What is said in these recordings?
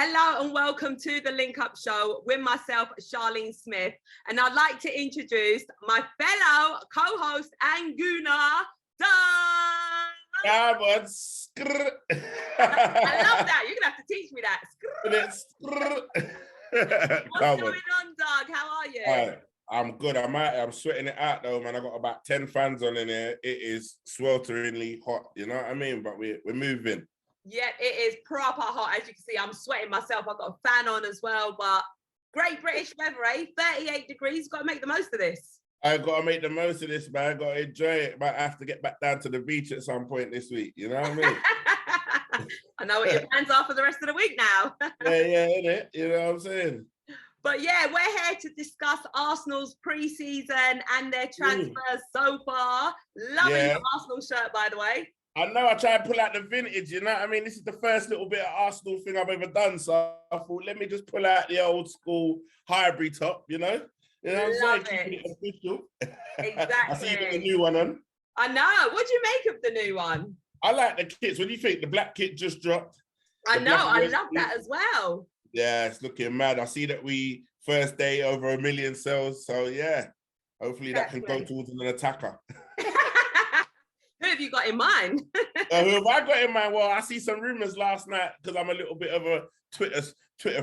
Hello and welcome to the Link Up Show with myself, Charlene Smith. And I'd like to introduce my fellow co-host and gooner, Darwin. I love that. You're going to have to teach me that. What's going on, Doug? How are you? I'm good. I'm sweating it out though, man. I got about 10 fans on in here. It is swelteringly hot, you know what I mean? But we're moving. Yeah, it is proper hot. As you can see, I'm sweating myself. I've got a fan on as well, but great British weather, eh? 38 degrees. Got to make the most of this. I got to make the most of this, man. I got to enjoy it. Might have to get back down to the beach at some point this week. You know what I mean? I know what your plans are for the rest of the week now. yeah, innit? You know what I'm saying? But yeah, we're here to discuss Arsenal's pre-season and their transfers so far. Loving the Arsenal shirt, by the way. I know, I try and pull out the vintage, you know what I mean? This is the first little bit of Arsenal thing I've ever done, so I thought, let me just pull out the old school Highbury top, you know? You know what I'm saying? Keeping it official. Exactly. I see you got the new one on. I know. What do you make of the new one? I like the kits. What do you think? The black kit just dropped. I know. I love that as well. Yeah, it's looking mad. I see that we first day over 1 million sales, so yeah. Hopefully that can go towards an attacker. Who have you got in mind? Who have I got in mind? Well, I see some rumors last night because I'm a little bit of a Twitter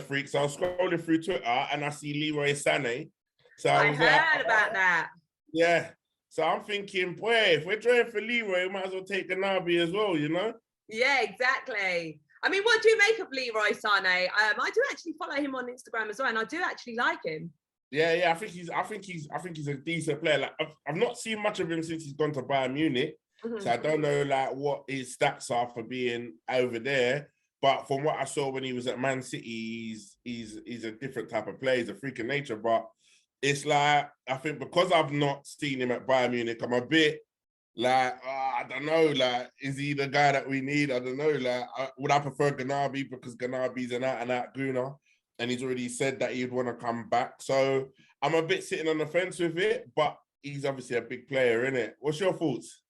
freak. So I was scrolling through Twitter and I see Leroy Sané. So I heard about that. Yeah. So I'm thinking, boy, if we're trying for Leroy, we might as well take Ganabi as well, you know? Yeah, exactly. I mean, what do you make of Leroy Sané? I do actually follow him on Instagram as well, and I do actually like him. Yeah. I think he's a decent player. Like I've not seen much of him since he's gone to Bayern Munich. So I don't know like what his stats are for being over there, but from what I saw when he was at Man City, he's a different type of player. He's a freak of nature. But it's like I think because I've not seen him at Bayern Munich, I'm a bit like I don't know. Like, is he the guy that we need? I don't know. Like, would I prefer Ganabi because Ganabi's an out-and-out gooner, and he's already said that he'd want to come back. So I'm a bit sitting on the fence with it, but he's obviously a big player, isn't it? What's your thoughts?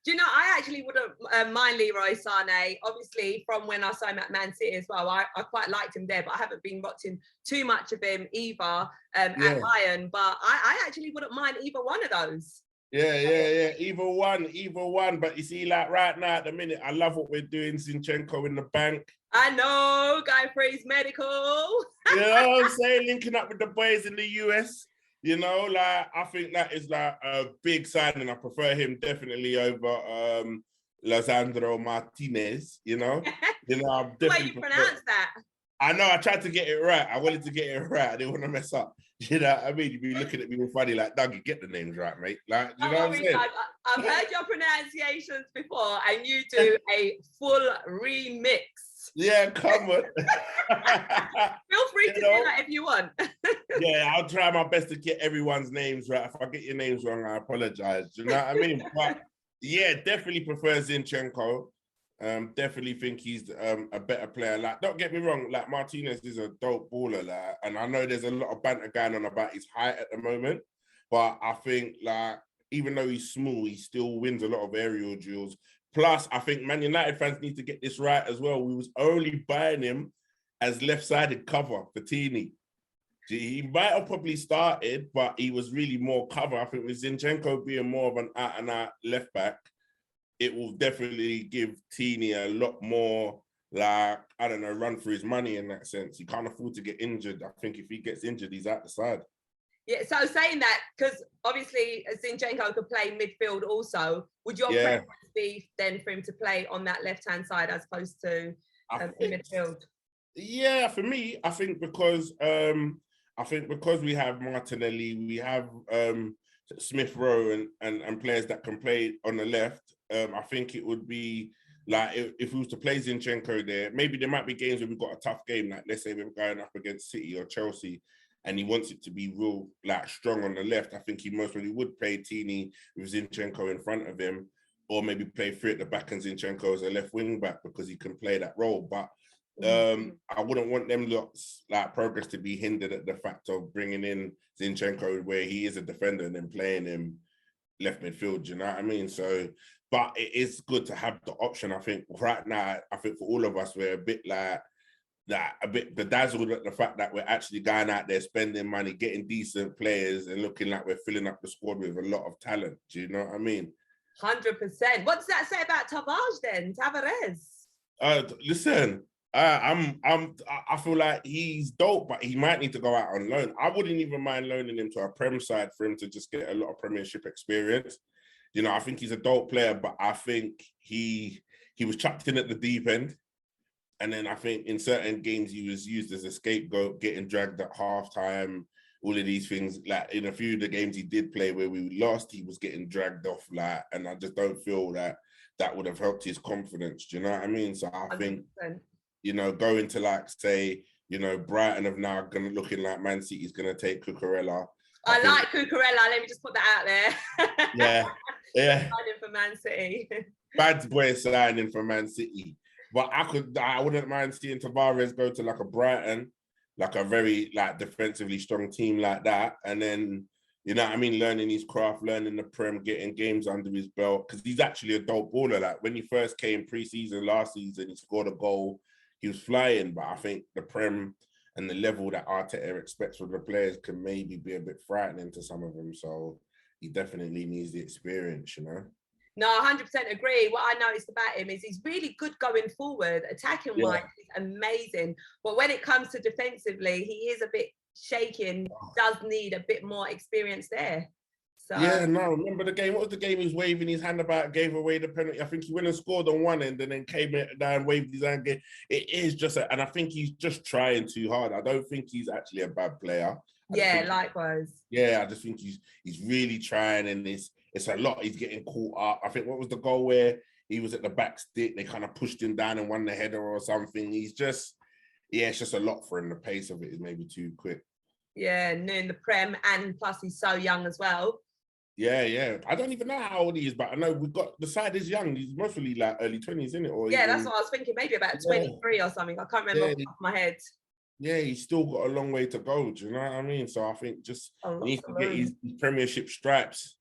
Do you know, I actually wouldn't mind Leroy Sané, obviously, from when I saw him at Man City as well. I quite liked him there, but I haven't been watching too much of him either at Bayern. But I actually wouldn't mind either one of those. Yeah. Either one. But you see, like right now at the minute, I love what we're doing. Zinchenko in the bank. I know, guy for his medical. You know what I'm saying? Linking up with the boys in the US. You know, like I think that is like a big signing. I prefer him definitely over Lisandro Martinez. You know, I'm definitely. The way you pronounce that. I know. I tried to get it right. I wanted to get it right. I didn't want to mess up. You know what I mean? You'd be looking at me all funny, like, Doug, you get the names right, mate. Like, you know what I'm saying? I've heard your pronunciations before, and you do a full remix. Yeah, come on. Feel free to do that if you want. Yeah, I'll try my best to get everyone's names right. If I get your names wrong, I apologize. Do you know what I mean? But yeah, definitely prefer Zinchenko. Definitely think he's a better player. Like, don't get me wrong, like Martinez is a dope baller, like, and I know there's a lot of banter going on about his height at the moment, but I think like even though he's small, he still wins a lot of aerial duels. Plus, I think Man United fans need to get this right as well. We was only buying him as left-sided cover for Tini. He might have probably started, but he was really more cover. I think with Zinchenko being more of an out-and-out left-back, it will definitely give Tini a lot more, like, I don't know, run for his money in that sense. He can't afford to get injured. I think if he gets injured, he's out the side. Yeah, so saying that, because obviously Zinchenko could play midfield also, would your preference be then for him to play on that left-hand side as opposed to in midfield? Yeah, for me, I think because we have Martinelli, we have Smith Rowe and players that can play on the left, I think it would be like if we was to play Zinchenko there, maybe there might be games where we've got a tough game, like let's say we're going up against City or Chelsea, and he wants it to be real, like, strong on the left. I think he most probably would play Tini with Zinchenko in front of him, or maybe play three at the back and Zinchenko as a left wing back because he can play that role. But I wouldn't want them lots, like, progress to be hindered at the fact of bringing in Zinchenko where he is a defender and then playing him left midfield, you know what I mean? So, but it is good to have the option. I think right now, I think for all of us, we're a bit like, that a bit bedazzled at the fact that we're actually going out there spending money, getting decent players, and looking like we're filling up the squad with a lot of talent. Do you know what I mean? 100%. What does that say about Tavares then? Tavares? Listen, I feel like he's dope, but he might need to go out on loan. I wouldn't even mind loaning him to a Prem side for him to just get a lot of Premiership experience. You know, I think he's a dope player, but I think he was chucked in at the deep end. And then I think in certain games he was used as a scapegoat, getting dragged at halftime, all of these things. Like in a few of the games he did play where we lost, he was getting dragged off. Like, and I just don't feel that would have helped his confidence. Do you know what I mean? So I think, 100%. you know, going to like say, you know, Brighton have now looking like Man City's going to take Cucurella. I like Cucurella. Let me just put that out there. Yeah. Signing for Man City. Bad boy signing for Man City. But I wouldn't mind seeing Tavares go to like a Brighton, like a very like defensively strong team like that. And then, you know what I mean, learning his craft, learning the Prem, getting games under his belt. Because he's actually a dope baller. Like when he first came pre-season last season, he scored a goal. He was flying. But I think the Prem and the level that Arteta expects from the players can maybe be a bit frightening to some of them. So he definitely needs the experience, you know? No, 100% agree. What I noticed about him is he's really good going forward, attacking wise, he's amazing. But when it comes to defensively, he is a bit shaking, does need a bit more experience there. So yeah, no, remember the game? What was the game he was waving his hand about, gave away the penalty? I think he went and scored on one end and then came down, waved his hand. It is just, and I think he's just trying too hard. I don't think he's actually a bad player. Yeah, likewise. Yeah, I just think he's really trying, and it's a lot. He's getting caught up. I think what was the goal where he was at the back stick? They kind of pushed him down and won the header or something. He's just, yeah, it's just a lot for him. The pace of it is maybe too quick. Yeah, in the Prem, and plus he's so young as well. Yeah. I don't even know how old he is, but I know we've got the side is young. He's mostly like early 20s, isn't it? Or yeah, that's what I was thinking. Maybe about 23 or something. I can't remember off the top of my head. Yeah, he's still got a long way to go. Do you know what I mean? So I think just he needs to get his Premiership stripes.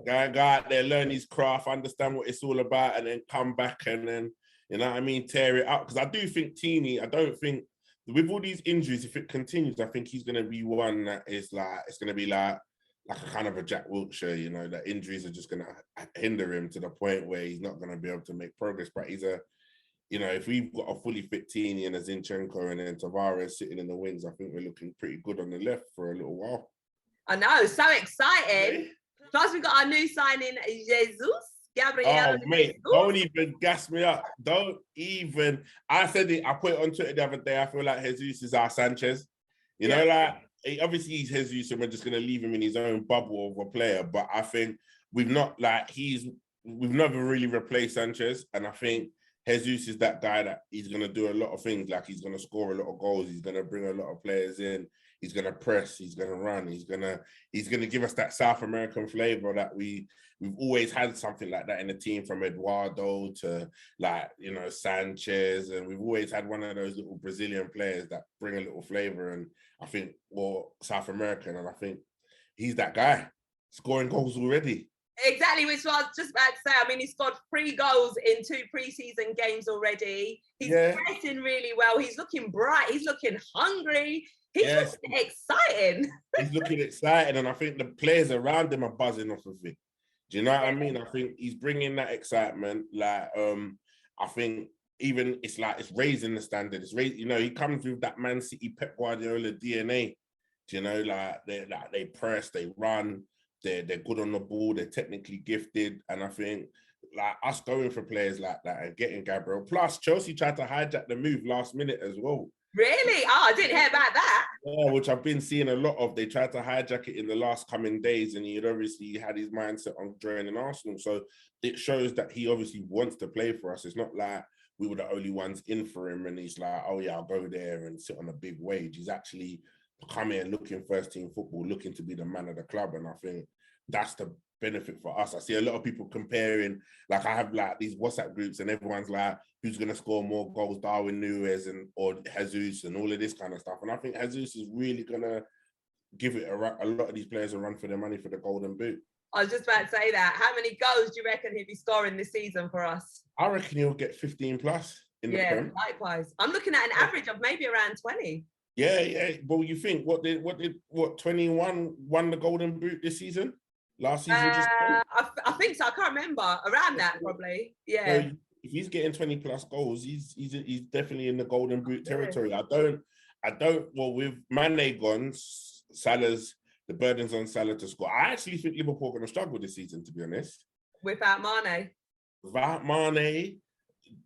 Go out there, learn his craft, understand what it's all about, and then come back and then, you know what I mean, tear it up. Because I do think Teeny, I don't think, with all these injuries, if it continues, I think he's going to be one that is like, it's going to be like a kind of a Jack Wilshere, you know, that injuries are just going to hinder him to the point where he's not going to be able to make progress. But he's a, you know, if we've got a fully fit Teeny and a Zinchenko and then Tavares sitting in the wings, I think we're looking pretty good on the left for a little while. I know, so exciting. Plus, we got our new signing, Jesus. Gabriel Jesus. Mate, Jesus. don't even gas me up. Don't even. I said it, I put it on Twitter the other day. I feel like Jesus is our Sanchez. You know, like, obviously he's Jesus and we're just going to leave him in his own bubble of a player. But I think we've never really replaced Sanchez. And I think Jesus is that guy that he's going to do a lot of things. Like, he's going to score a lot of goals. He's going to bring a lot of players in. He's going to press. He's going to run. He's going to give us that South American flavor that we've always had, something like that in the team, from Eduardo to, like, you know, Sanchez. And we've always had one of those little Brazilian players that bring a little flavor. And I think, well, South American. And I think he's that guy, scoring goals already. Exactly, which I was just about to say. I mean, he scored 3 goals in 2 pre-season games already. He's pressing really well. He's looking bright. He's looking hungry. He's looking exciting. He's looking exciting, and I think the players around him are buzzing off of it. Do you know what I mean? I think he's bringing that excitement. Like, I think even it's raising the standard. It's raising, you know, he comes with that Man City Pep Guardiola DNA. Do you know, they press, they run. They're good on the ball. They're technically gifted, and I think like us going for players like that and getting Gabriel. Plus, Chelsea tried to hijack the move last minute as well. Really? Oh, I didn't hear about that. Yeah, which I've been seeing a lot of. They tried to hijack it in the last coming days, and he had obviously had his mindset on joining Arsenal. So it shows that he obviously wants to play for us. It's not like we were the only ones in for him, and he's like, oh yeah, I'll go there and sit on a big wage. He's actually come here looking first team football, looking to be the man of the club. And I think that's the benefit for us. I see a lot of people comparing, like I have like these WhatsApp groups and everyone's like, who's going to score more goals, Darwin, Nunez or Jesus and all of this kind of stuff. And I think Jesus is really going to give it a lot of these players a run for their money for the golden boot. I was just about to say that. How many goals do you reckon he'll be scoring this season for us? I reckon he'll get 15 plus. in the Prem. Likewise. I'm looking at an average of maybe around 20. Yeah. Well, you think what 21 won the Golden Boot this season? Last season, I think so. I can't remember. Around that, probably. Yeah. So if he's getting 20 plus goals, he's definitely in the Golden Boot territory. I don't. Well, with Mane gone, Salah's the burden's on Salah to score. I actually think Liverpool are going to struggle this season, to be honest. Without Mane.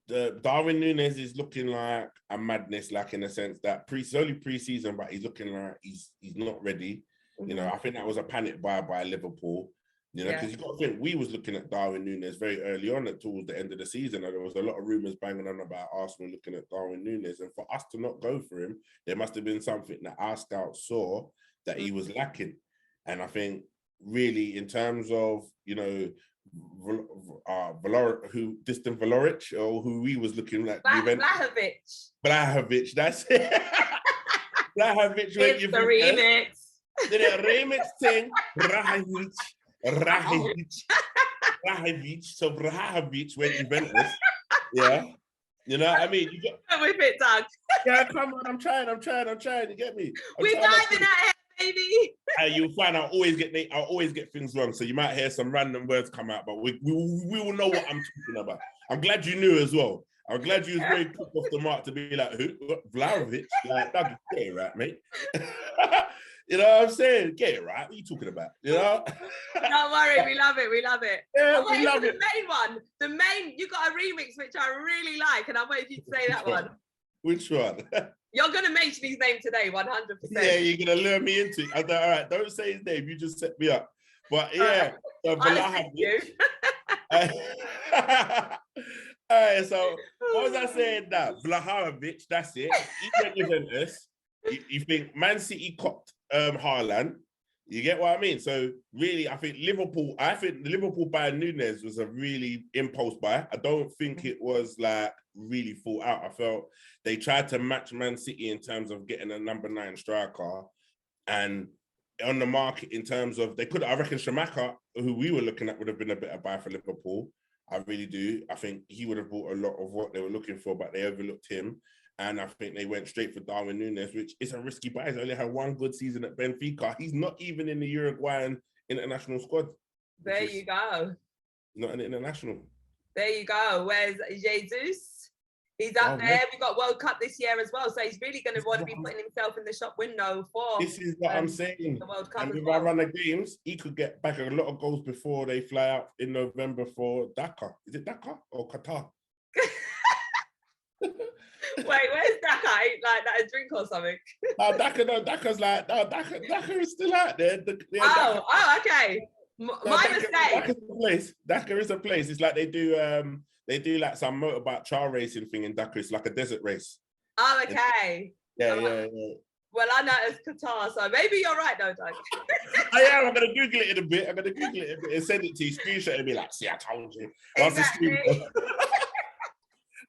The Darwin Nunez is looking like a madness, like in the sense that it's only pre-season, but he's looking like he's not ready. Mm-hmm. You know, I think that was a panic buy by Liverpool. You know, because you got to think we was looking at Darwin Nunez very early on towards the end of the season, and there was a lot of rumours banging on about Arsenal looking at Darwin Nunez, and for us to not go for him, there must have been something that our scouts saw that he was lacking. And I think really in terms of, you know, Valoric, or who we was looking at. Blahovic, that's it. Blahovic. It's the remix. The remix thing. So Blahovic went Juventus. Yeah. You know what I mean? You got with it, Doug. Yeah, come on, I'm trying. You get me? We're diving at it, baby. You'll find I'll always get things wrong. So you might hear some random words come out, but we will know what I'm talking about. I'm glad you knew as well. I'm glad you was very quick off the mark to be like, who? Vlahovic? Like, Doug, get it right, mate. You know what I'm saying? Get it right. What are you talking about? You know? Don't worry, we love it. Yeah, we love it. The main one. You got a remix which I really like, and I'm waiting for you to say that one. Which one? You're gonna mention his name today, 100%. Yeah, you're gonna lure me into it. I thought, all right, don't say his name. You just set me up. But yeah, so Vlahovic. All right, so what was I saying now? Vlahovic, that's it. He went Juventus. You think Man City copped Haaland? You get what I mean? So really, I think the Liverpool buying Nunez was a really impulse buy. I don't think it was like really thought out. I felt they tried to match Man City in terms of getting a number 9 striker, and on the market in terms of I reckon Schumacher, who we were looking at, would have been a better buy for Liverpool. I really do. I think he would have bought a lot of what they were looking for, but they overlooked him. And I think they went straight for Darwin Nunez, which is a risky buy. He's only had one good season at Benfica. He's not even in the Uruguayan international squad. There you go. Not an international. There you go. Where's Jesus? He's up there. We've got World Cup this year as well. So he's really going to want to be putting himself in the shop window for This is what I'm saying. The World Cup. And if I run the games, he could get back a lot of goals before they fly out in November for Dakar. Is it Dakar or Qatar? Wait, where's Dakar? Like that a drink or something? Dakar's like, Dakar is still out there. Okay. My mistake. Dakar is a place. It's like they do like some motorbike Char racing thing in Dakar. It's like a desert race. Oh, okay. Yeah. Well, I know it's Qatar, so maybe you're right, though, Doug. I'm going to Google it in a bit. And send it to you, screenshot it and be like, see, I told you.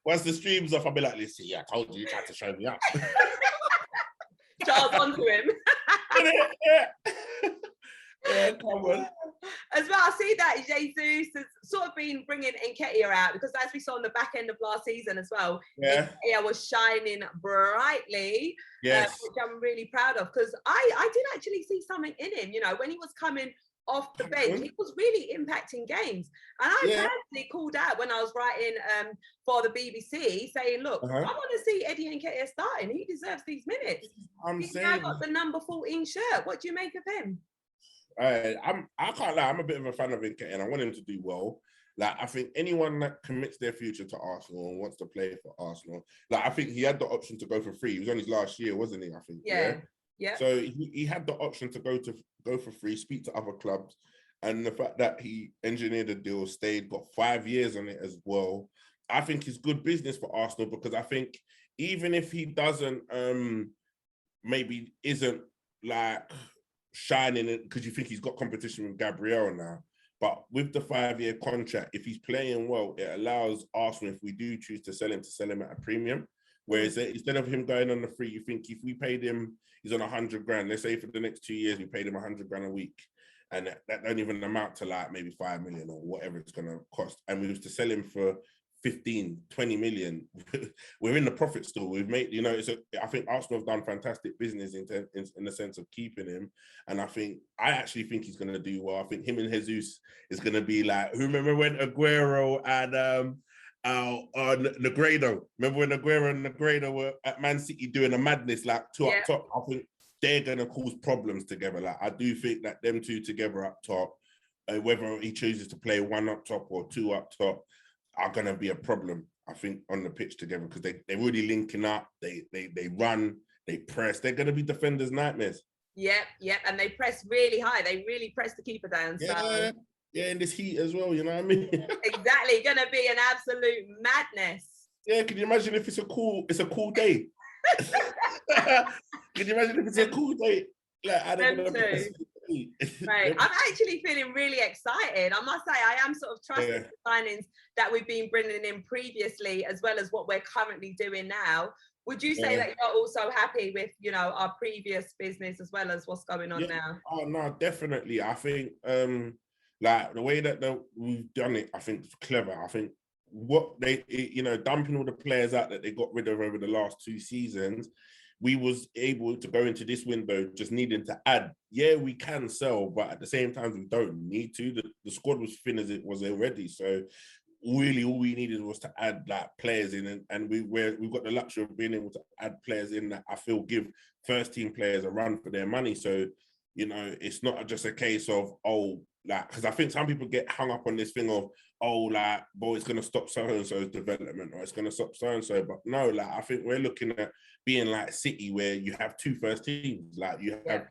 Once the stream's off, I'll be like, listen, I told you tried to show me up. Charles onto him. Yeah, come on. As well, I see that Jesus has sort of been bringing Nketiah out, because as we saw on the back end of last season as well, Nketiah was shining brightly, which I'm really proud of, because I did actually see something in him. You know, when he was coming off the bench, he was really impacting games. And I personally called out when I was writing for the BBC, saying, look, I want to see Eddie Nketiah starting. He deserves these minutes. He's now got the number 14 shirt. What do you make of him? I can't lie, I'm a bit of a fan of Nketiah, and I want him to do well. Like, I think anyone that commits their future to Arsenal and wants to play for Arsenal, like, I think he had the option to go for free. He was on his last year, wasn't he? I think. Yeah. So he had the option to go for free, speak to other clubs, and the fact that he engineered a deal, stayed, got 5 years on it as well, I think is good business for Arsenal, because I think even if he doesn't, maybe isn't like shining it, because you think he's got competition with Gabriel now, but with the 5-year contract, if he's playing well, it allows Arsenal, if we do choose to sell him at a premium. Whereas instead of him going on the free, you think if we paid him, he's on 100 grand. Let's say for the next 2 years, we paid him 100 grand a week, and that don't even amount to like maybe 5 million or whatever it's going to cost. And we was to sell him for 15, 20 million. We're in the profit still. We've made, you know, I think Arsenal have done fantastic business in the sense of keeping him. And I actually think he's going to do well. I think him and Jesus is going to be like, who remember when Aguero and Negredo, remember when Aguero and Negredo were at Man City doing a madness, like two up top? I think they're going to cause problems together. Like, I do think that them two together up top, whether he chooses to play one up top or two up top, are going to be a problem, I think, on the pitch together, because they're really linking up. They run, they press. They're going to be defenders' nightmares. Yep. And they press really high. They really press the keeper down. Yeah, yeah, in this heat as well, you know what I mean? Exactly. Going to be an absolute madness. Yeah, can you imagine if it's a cool day? Can you imagine if it's a cool day? Like, I don't know. Right. I'm actually feeling really excited. I must say, I am sort of trusting the signings that we've been bringing in previously, as well as what we're currently doing now. Would you say that you're also happy with, you know, our previous business as well as what's going on now? Oh no, definitely. I think like the way that we've done it, I think it's clever. I think what they, you know, dumping all the players out that they got rid of over the last 2 seasons, we was able to go into this window just needing to add. Yeah, we can sell, but at the same time, we don't need to. The squad was thin as it was already. So really, all we needed was to add like players in, and we've got the luxury of being able to add players in that I feel give first team players a run for their money. So, you know, it's not just a case of, because I think some people get hung up on this thing of, it's going to stop so-and-so's development, or it's going to stop so-and-so. But no, like, I think we're looking at being like City, where you have 2 first teams. Like, you have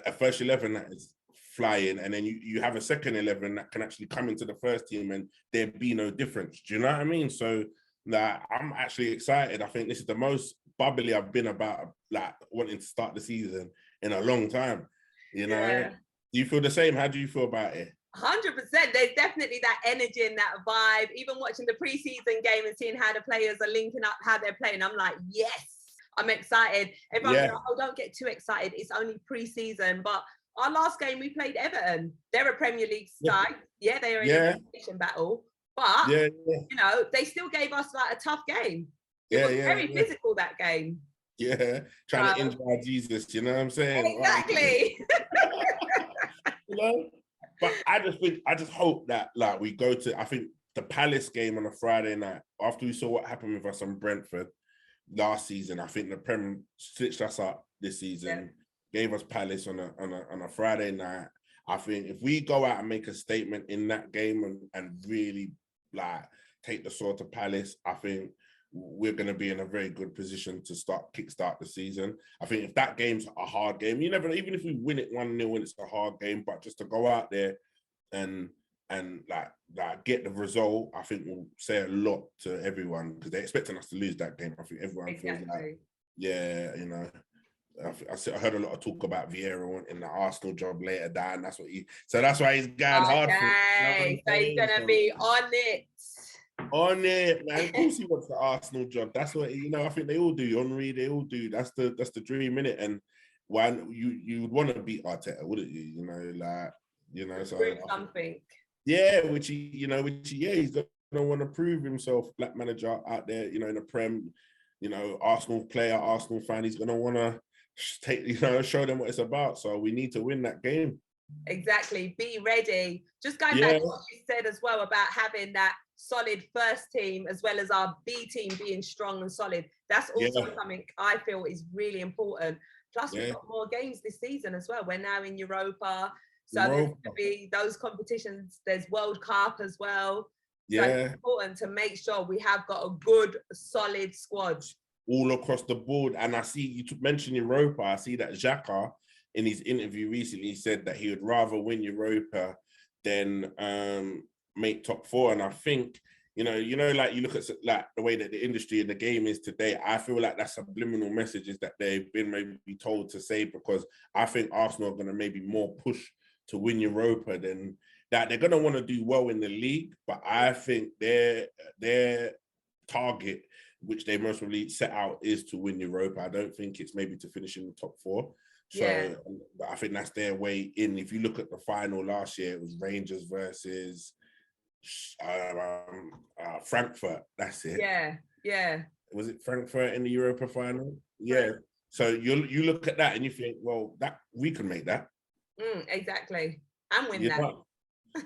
a first 11 that is flying, and then you have a second 11 that can actually come into the first team and there be no difference. Do you know what I mean? So, like, I'm actually excited. I think this is the most bubbly I've been about, like, wanting to start the season in a long time. You know? Do you feel the same? How do you feel about it? 100%. There's definitely that energy and that vibe. Even watching the preseason game and seeing how the players are linking up, how they're playing, I'm like, yes, I'm excited. Everyone's like, oh, don't get too excited. It's only preseason. But our last game, we played Everton. They're a Premier League side. Yeah, they are in a relegation battle. But, you know, they still gave us like a tough game. It was very physical, that game. Yeah, trying to injure Jesus, you know what I'm saying? Exactly. You know? But I just hope that, like, we go to, I think, the Palace game on a Friday night, after we saw what happened with us on Brentford last season. I think the Prem stitched us up this season, gave us Palace on a Friday night. I think if we go out and make a statement in that game and really, like, take the sword to Palace, I think we're going to be in a very good position to kickstart the season. I think if that game's a hard game, you never know, even if we win it 1-0 and it's a hard game, but just to go out there and like get the result, I think will say a lot to everyone, because they're expecting us to lose that game. I think everyone feels like, you know, I heard a lot of talk about Vieira in the Arsenal job later down. That's why he's going hard for it. So he's going to be on it. On it, man. Of course he wants the Arsenal job. That's what, you know, I think they all do. Henry, they all do. That's the dream, innit? And when you would want to beat Arteta, wouldn't you? You know, like, you know, so something. Yeah, he's gonna want to prove himself, black manager out there, you know, in the Prem, you know, Arsenal player, Arsenal fan. He's gonna want to show them what it's about. So we need to win that game. Exactly. Be ready. Just going back to what you said as well about having that solid first team as well as our B team being strong and solid. That's also something I feel is really important. Plus, we've got more games this season as well. We're now in Europa. So there's going to be those competitions. There's World Cup as well. So it's important to make sure we have got a good, solid squad. All across the board. And I see you mentioned Europa. I see that Xhaka, in his interview recently, said that he would rather win Europa than make top 4. And I think, you know, like you look at like the way that the industry and the game is today, I feel like that's subliminal messages that they've been maybe told to say, because I think Arsenal are going to maybe more push to win Europa than that. They're going to want to do well in the league, but I think their target, which they most probably set out, is to win Europa. I don't think it's maybe to finish in the top 4. So I think that's their way in. If you look at the final last year, it was Rangers versus Frankfurt. That's it. Yeah. Was it Frankfurt in the Europa final? Yeah. So you look at that and you think, well, that we can make that. Exactly. And win that.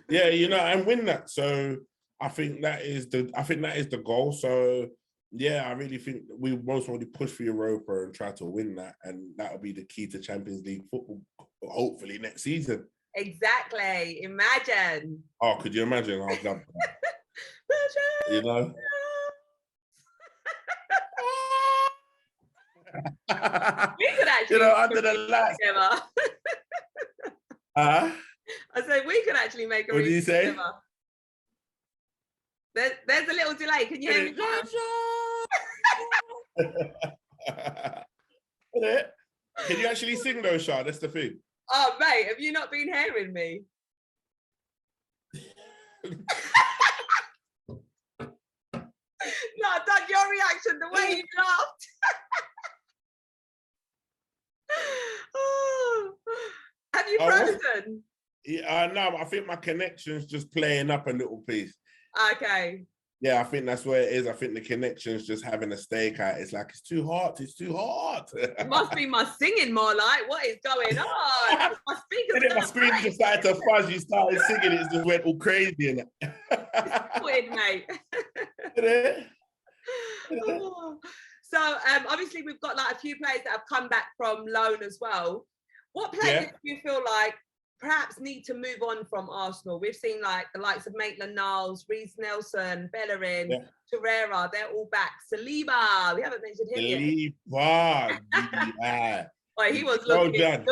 Yeah, and win that. So I think that is the goal. So yeah, I really think we most probably push for Europa and try to win that, and that'll be the key to Champions League football, hopefully next season. Exactly. Imagine. Oh, could you imagine? I'd love that. You know. We could actually, under the lights. I said we could actually make a. What do you say? Together. There's a little delay. Can you hear me? Can you actually sing though, Char? That's the thing. Oh, mate, have you not been hearing me? No, Doug, your reaction, the way you laughed. Have you frozen? Yeah, no, I think my connection's just playing up a little piece. Okay. Yeah, I think that's where it is. I think the connection's just having a stake out. It's like, it's too hot. It must be my singing more like, what is going on? My speakers. My screen just started to fuzz. You started singing, it just went all crazy in it. It's weird, mate. So obviously we've got like a few players that have come back from loan as well. What players do you feel like perhaps need to move on from Arsenal? We've seen like the likes of Maitland-Niles, Reiss Nelson, Bellerin, Torreira, they're all back. Saliba, we haven't mentioned him yet. Oh, he was looking good.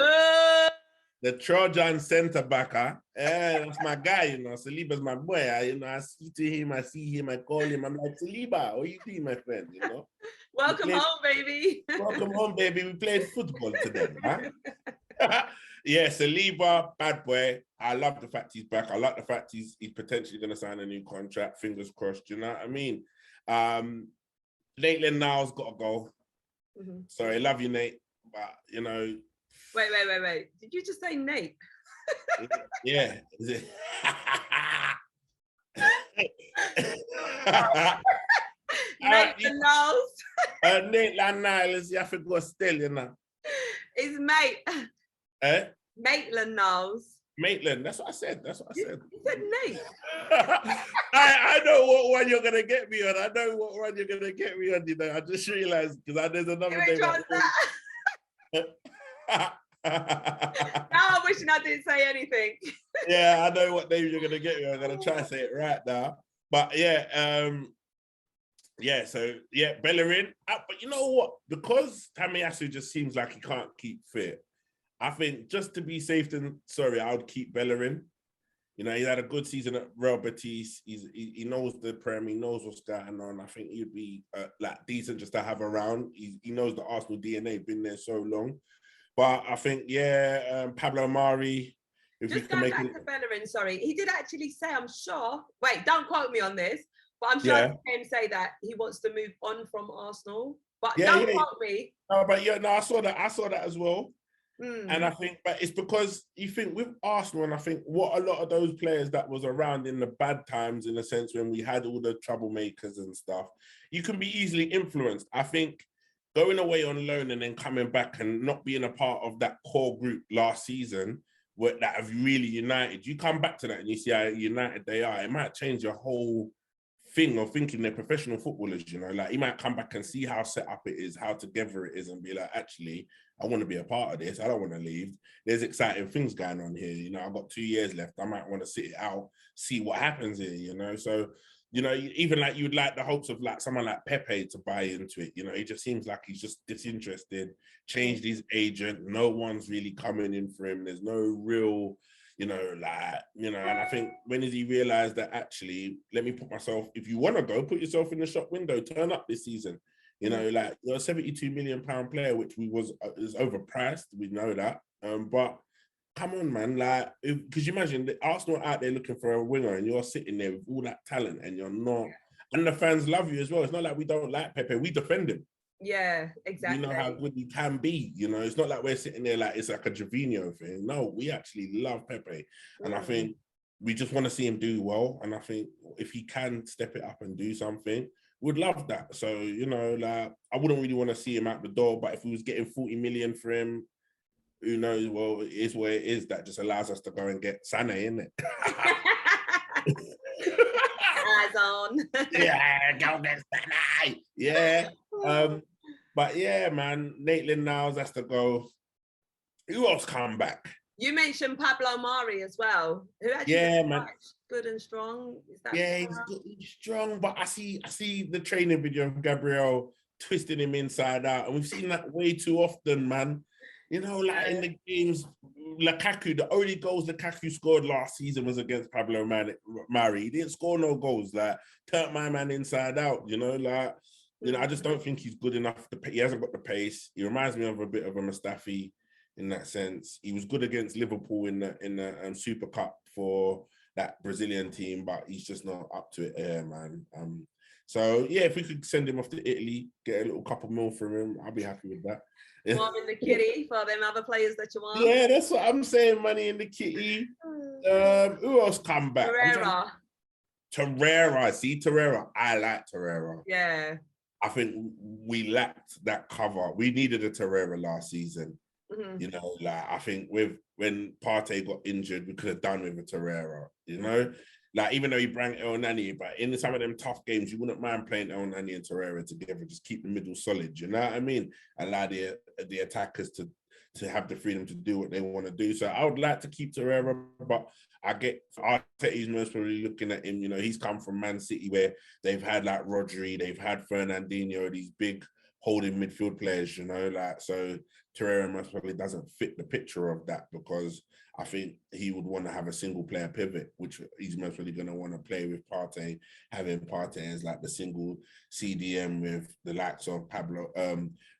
The Trojan centre back, that's my guy, Saliba's my boy. I speak to him, I see him, I call him. I'm like, Saliba, what you doing, my friend? Welcome home, baby. Welcome home, baby. We played football today, huh? Yeah, Saliba, bad boy. I love the fact he's back. I like the fact he's potentially going to sign a new contract. Fingers crossed, you know what I mean? Maitland-Niles got to go. Sorry, love you, Nate. But, Wait. Did you just say Nate? Yeah. Is it? Maitland-Niles. Maitland-Niles, you have to go still, His mate. Maitland-Niles. Maitland, that's what I said. You said Nate. I know what one you're gonna get me on. I just realized because there's another name. Now I'm wishing I didn't say anything. Yeah, I know what name you're gonna get me. I'm gonna try to say it right now. But Bellerin. But you know what? Because Tomiyasu just seems like he can't keep fit. I think just to be safe I would keep Bellerin. He's had a good season at Real Betis. He knows the Prem. He knows what's going on. I think he'd be decent just to have around. He knows the Arsenal DNA. Been there so long. But I think Pablo Mari. Just going back to Bellerin, sorry, he did actually say, I'm sure. Wait, don't quote me on this, but I'm sure I heard him say that he wants to move on from Arsenal. But don't quote me. No, but I saw that. I saw that as well. And I think, but it's because you think with Arsenal, and I think what a lot of those players that was around in the bad times, in a sense, when we had all the troublemakers and stuff, you can be easily influenced. I think going away on loan and then coming back and not being a part of that core group last season that have really united, you come back to that and you see how united they are, it might change your whole thing of thinking they're professional footballers, like you might come back and see how set up it is, how together it is, and be like, actually, I want to be a part of this. I don't want to leave. There's exciting things going on here. I've got 2 years left. I might want to sit it out, see what happens here, So, even like you'd like the hopes of like someone like Pepe to buy into it. He just seems like he's just disinterested, changed his agent. No one's really coming in for him. There's no real, and I think when did he realize that actually, let me put myself, if you want to go, put yourself in the shop window, turn up this season. Like you're a £72 million player, which is overpriced. We know that. But come on, man. Like, because you imagine the Arsenal out there looking for a winger, and you're sitting there with all that talent, and you're not. And the fans love you as well. It's not like we don't like Pepe. We defend him. Yeah, exactly. We know how good he can be. It's not like we're sitting there like it's like a Jovino thing. No, we actually love Pepe, and I think we just want to see him do well. And I think if he can step it up and do something, we'd love that. So, you know, like, I wouldn't really want to see him out the door, but if we was getting 40 million for him, who knows? Well, it is what it is. That just allows us to go and get Sané, innit? Eyes on. Yeah, go get Sané. Yeah. But yeah, man, Maitland Niles has to go. Who else come back? You mentioned Pablo Mari as well. Who actually man. Good and strong. Is that he's good, he's strong, but I see the training video of Gabriel twisting him inside out, and we've seen that way too often, man. You know, like in the games, Lukaku, the only goals Lukaku scored last season was against Pablo Mari. He didn't score no goals. Like, turned my man inside out, you know, like, you know, I just don't think he's good enough. He hasn't got the pace. He reminds me of a bit of a Mustafi in that sense. He was good against Liverpool in the Super Cup for that Brazilian team, but he's just not up to it here, man. So yeah, if we could send him off to Italy, get a little couple mil from him, I'll be happy with that. More in the kitty for them other players that you want. Yeah, that's what I'm saying. Money in the kitty. Who else come back? Torreira. See, Torreira. I like Torreira. Yeah. I think we lacked that cover. We needed a Torreira last season. Mm-hmm. You know, like, I think when Partey got injured, we could have done with a Torreira, you know? Like, even though he brought El Nani, but in some of them tough games, you wouldn't mind playing El Nani and Torreira together, just keep the middle solid, you know what I mean? Allow the attackers to have the freedom to do what they want to do. So I would like to keep Torreira, but I get Arteta's most probably looking at him, you know, he's come from Man City where they've had like Rodri, they've had Fernandinho, these big holding midfield players, you know, like, so Torreira most probably doesn't fit the picture of that, because I think he would want to have a single player pivot, which he's most probably going to want to play with Partey, having Partey as like the single CDM with the likes of Pablo,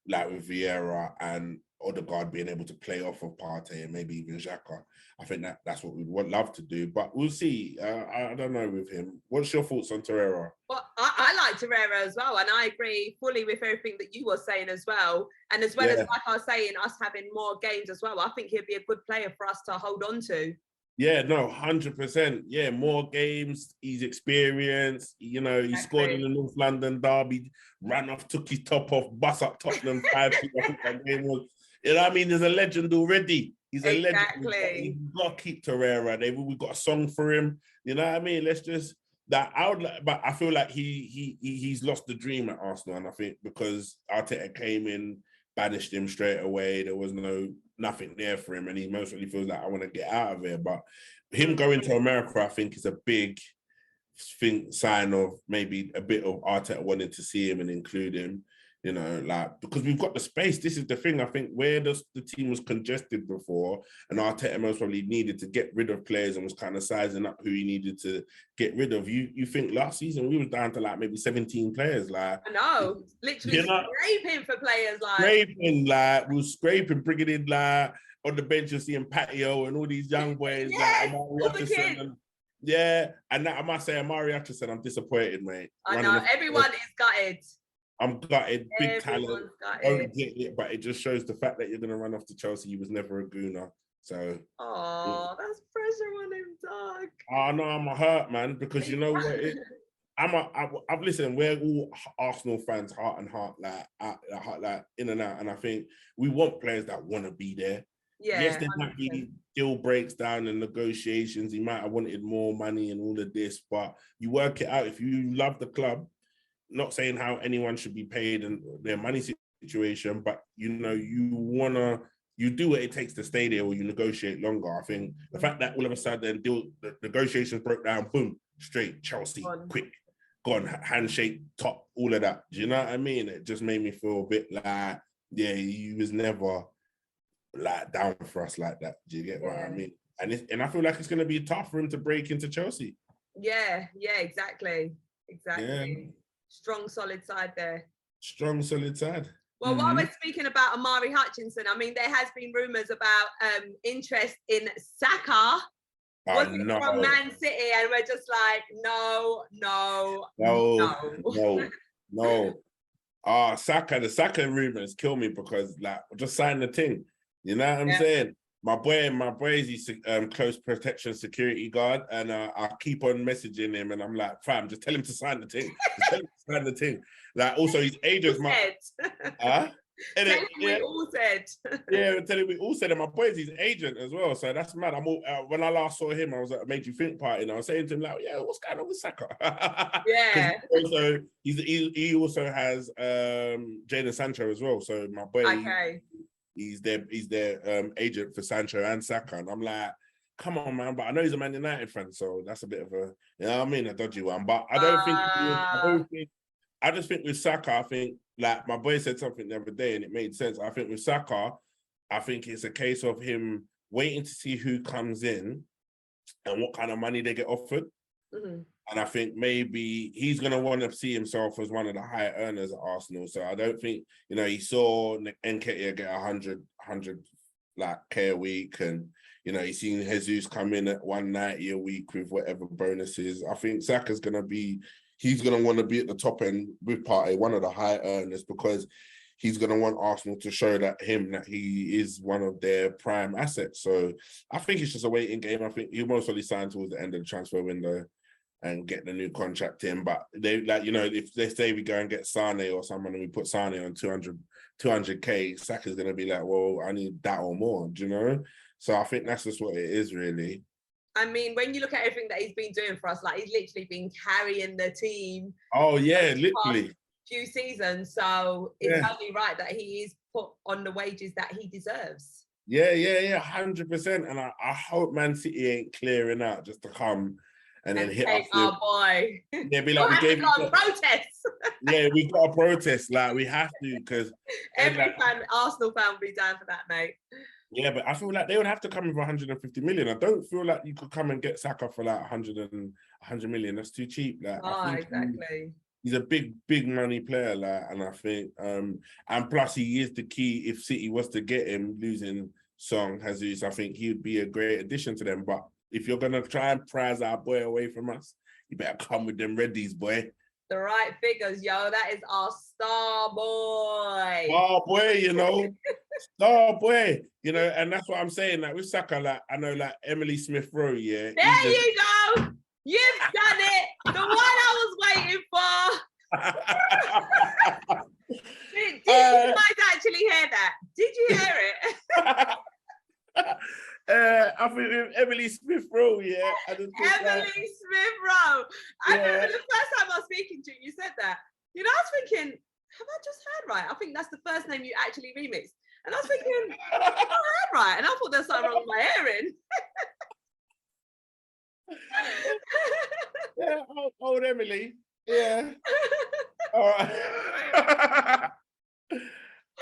like with Vieira and Odegaard being able to play off of Partey and maybe even Xhaka. I think that's what we'd love to do, but we'll see. I don't know with him. What's your thoughts on Torreira? Well, I like Torreira as well, and I agree fully with everything that you were saying as well. And as well as, like I was saying, us having more games as well, I think he'd be a good player for us to hold on to. Yeah, no, 100%. Yeah, more games, he's experienced. You know, he scored in the North London derby, ran off, took his top off, bus up Tottenham 5-2. I think that game was. You know what I mean? There's a legend already. He's a legend. He's got to keep Torreira. We've got a song for him. You know what I mean? Let's just that. But I feel like he's lost the dream at Arsenal, and I think because Arteta came in, banished him straight away. There was nothing there for him, and he mostly feels like I want to get out of here. But him going to America, I think, is a big sign of maybe a bit of Arteta wanting to see him and include him. You know, like, because we've got the space. This is the thing. I think where the team was congested before, and Arteta most probably needed to get rid of players and was kind of sizing up who he needed to get rid of. You think last season we was down to like maybe 17 players. Like, I know, literally scraping for players. We were scraping, bringing in like on the bench, you're seeing Patio and all these young boys. Yes, all the kids. And that, I must say, Amari Hutchinson, I'm disappointed, mate. I know, everyone is gutted. I'm gutted, big talent. Don't get it, but it just shows the fact that you're going to run off to Chelsea. He was never a gooner. So. Oh, that's pressure on him, dog. Oh, no, I'm a hurt, man, because you know what? I've listened, we're all Arsenal fans, heart and heart, like in and out. And I think we want players that want to be there. Yeah, yes, there might be deal breaks down and negotiations. He might have wanted more money and all of this, but you work it out. If you love the club, not saying how anyone should be paid and their money situation, but you know, you do what it takes to stay there, or you negotiate longer. I think the fact that all of a sudden the negotiations broke down, boom, straight, Chelsea, quick, gone, handshake, top, all of that. Do you know what I mean? It just made me feel a bit like, yeah, he was never like down for us like that. Do you get what I mean? And I feel like it's going to be tough for him to break into Chelsea. Yeah, exactly. Yeah. Strong, solid side there. Strong, solid side. Well, while we're speaking about Amari Hutchinson, I mean, there has been rumours about interest in Saka. From Man City, and we're just like, no. The Saka rumours kill me because, like, just sign the thing. You know what I'm saying? my boy is his close protection security guard, and I keep on messaging him, and I'm like, fam, just tell him to sign the thing. Just tell him to sign the thing. Like, also his agents, Tell him we all said. Yeah, tell him we all said, and my boy's his agent as well. So that's mad. I'm all, when I last saw him, I was at a Made You Think party, and I was saying to him like, yeah, what's going on with Saka? Yeah. He also has Jadon Sancho as well. So my boy, okay. He's their agent for Sancho and Saka, and I'm like, come on, man. But I know he's a Man United fan, so that's a bit of a, you know what I mean, a dodgy one. But I just think with Saka, I think, like my boy said something the other day, and it made sense. I think with Saka, I think it's a case of him waiting to see who comes in and what kind of money they get offered. Mm-hmm. And I think maybe he's going to want to see himself as one of the higher earners at Arsenal. So I don't think, you know, he saw Nketiah get 100 like K a week, and, you know, he's seen Jesus come in at 190 a week with whatever bonuses. I think Saka's going to be, he's going to want to be at the top end with Partey, one of the high earners, because he's going to want Arsenal to show that he is one of their prime assets. So I think it's just a waiting game. I think he'll most probably sign towards the end of the transfer window and get the new contract in. But they, like, you know, if they say we go and get Sane or someone and we put Sane on 200K, Saka's going to be like, well, I need that or more, do you know? So I think that's just what it is, really. I mean, when you look at everything that he's been doing for us, like he's literally been carrying the team. Oh, yeah, literally. Few seasons. So it's only right that he is put on the wages that he deserves. Yeah, 100%. And I hope Man City ain't clearing out just to come and then hit us. Our boy. Yeah, be like, we gave you protest. Yeah, we got a protest. Like, we have to, because every Arsenal fan will be down for that, mate. Yeah, but I feel like they would have to come with 150 million. I don't feel like you could come and get Saka for like 100 million. That's too cheap. Like, exactly. He's a big money player, like, and I think, and plus he is the key. If City was to get him, losing Song, Jesus, I think he would be a great addition to them. But if you're gonna try and prize our boy away from us, you better come with them Reddies, boy. The right figures, yo. That is our star boy. Star boy, you know. Star boy, you know, and that's what I'm saying. Like with Saka, like I know, like Emily Smith Rowe, yeah. There you go. You've done it. The one I was waiting for. Did you guys actually hear that? Did you hear it? I think with Emily Smith Rowe, yeah. Emily Smith Rowe. I remember the first time I was speaking to you, you said that. You know, I was thinking, have I just heard right? I think that's the first name you actually remixed. And I was thinking, have I heard right? And I thought there's something wrong with my hearing. Yeah, old Emily. Yeah. All right.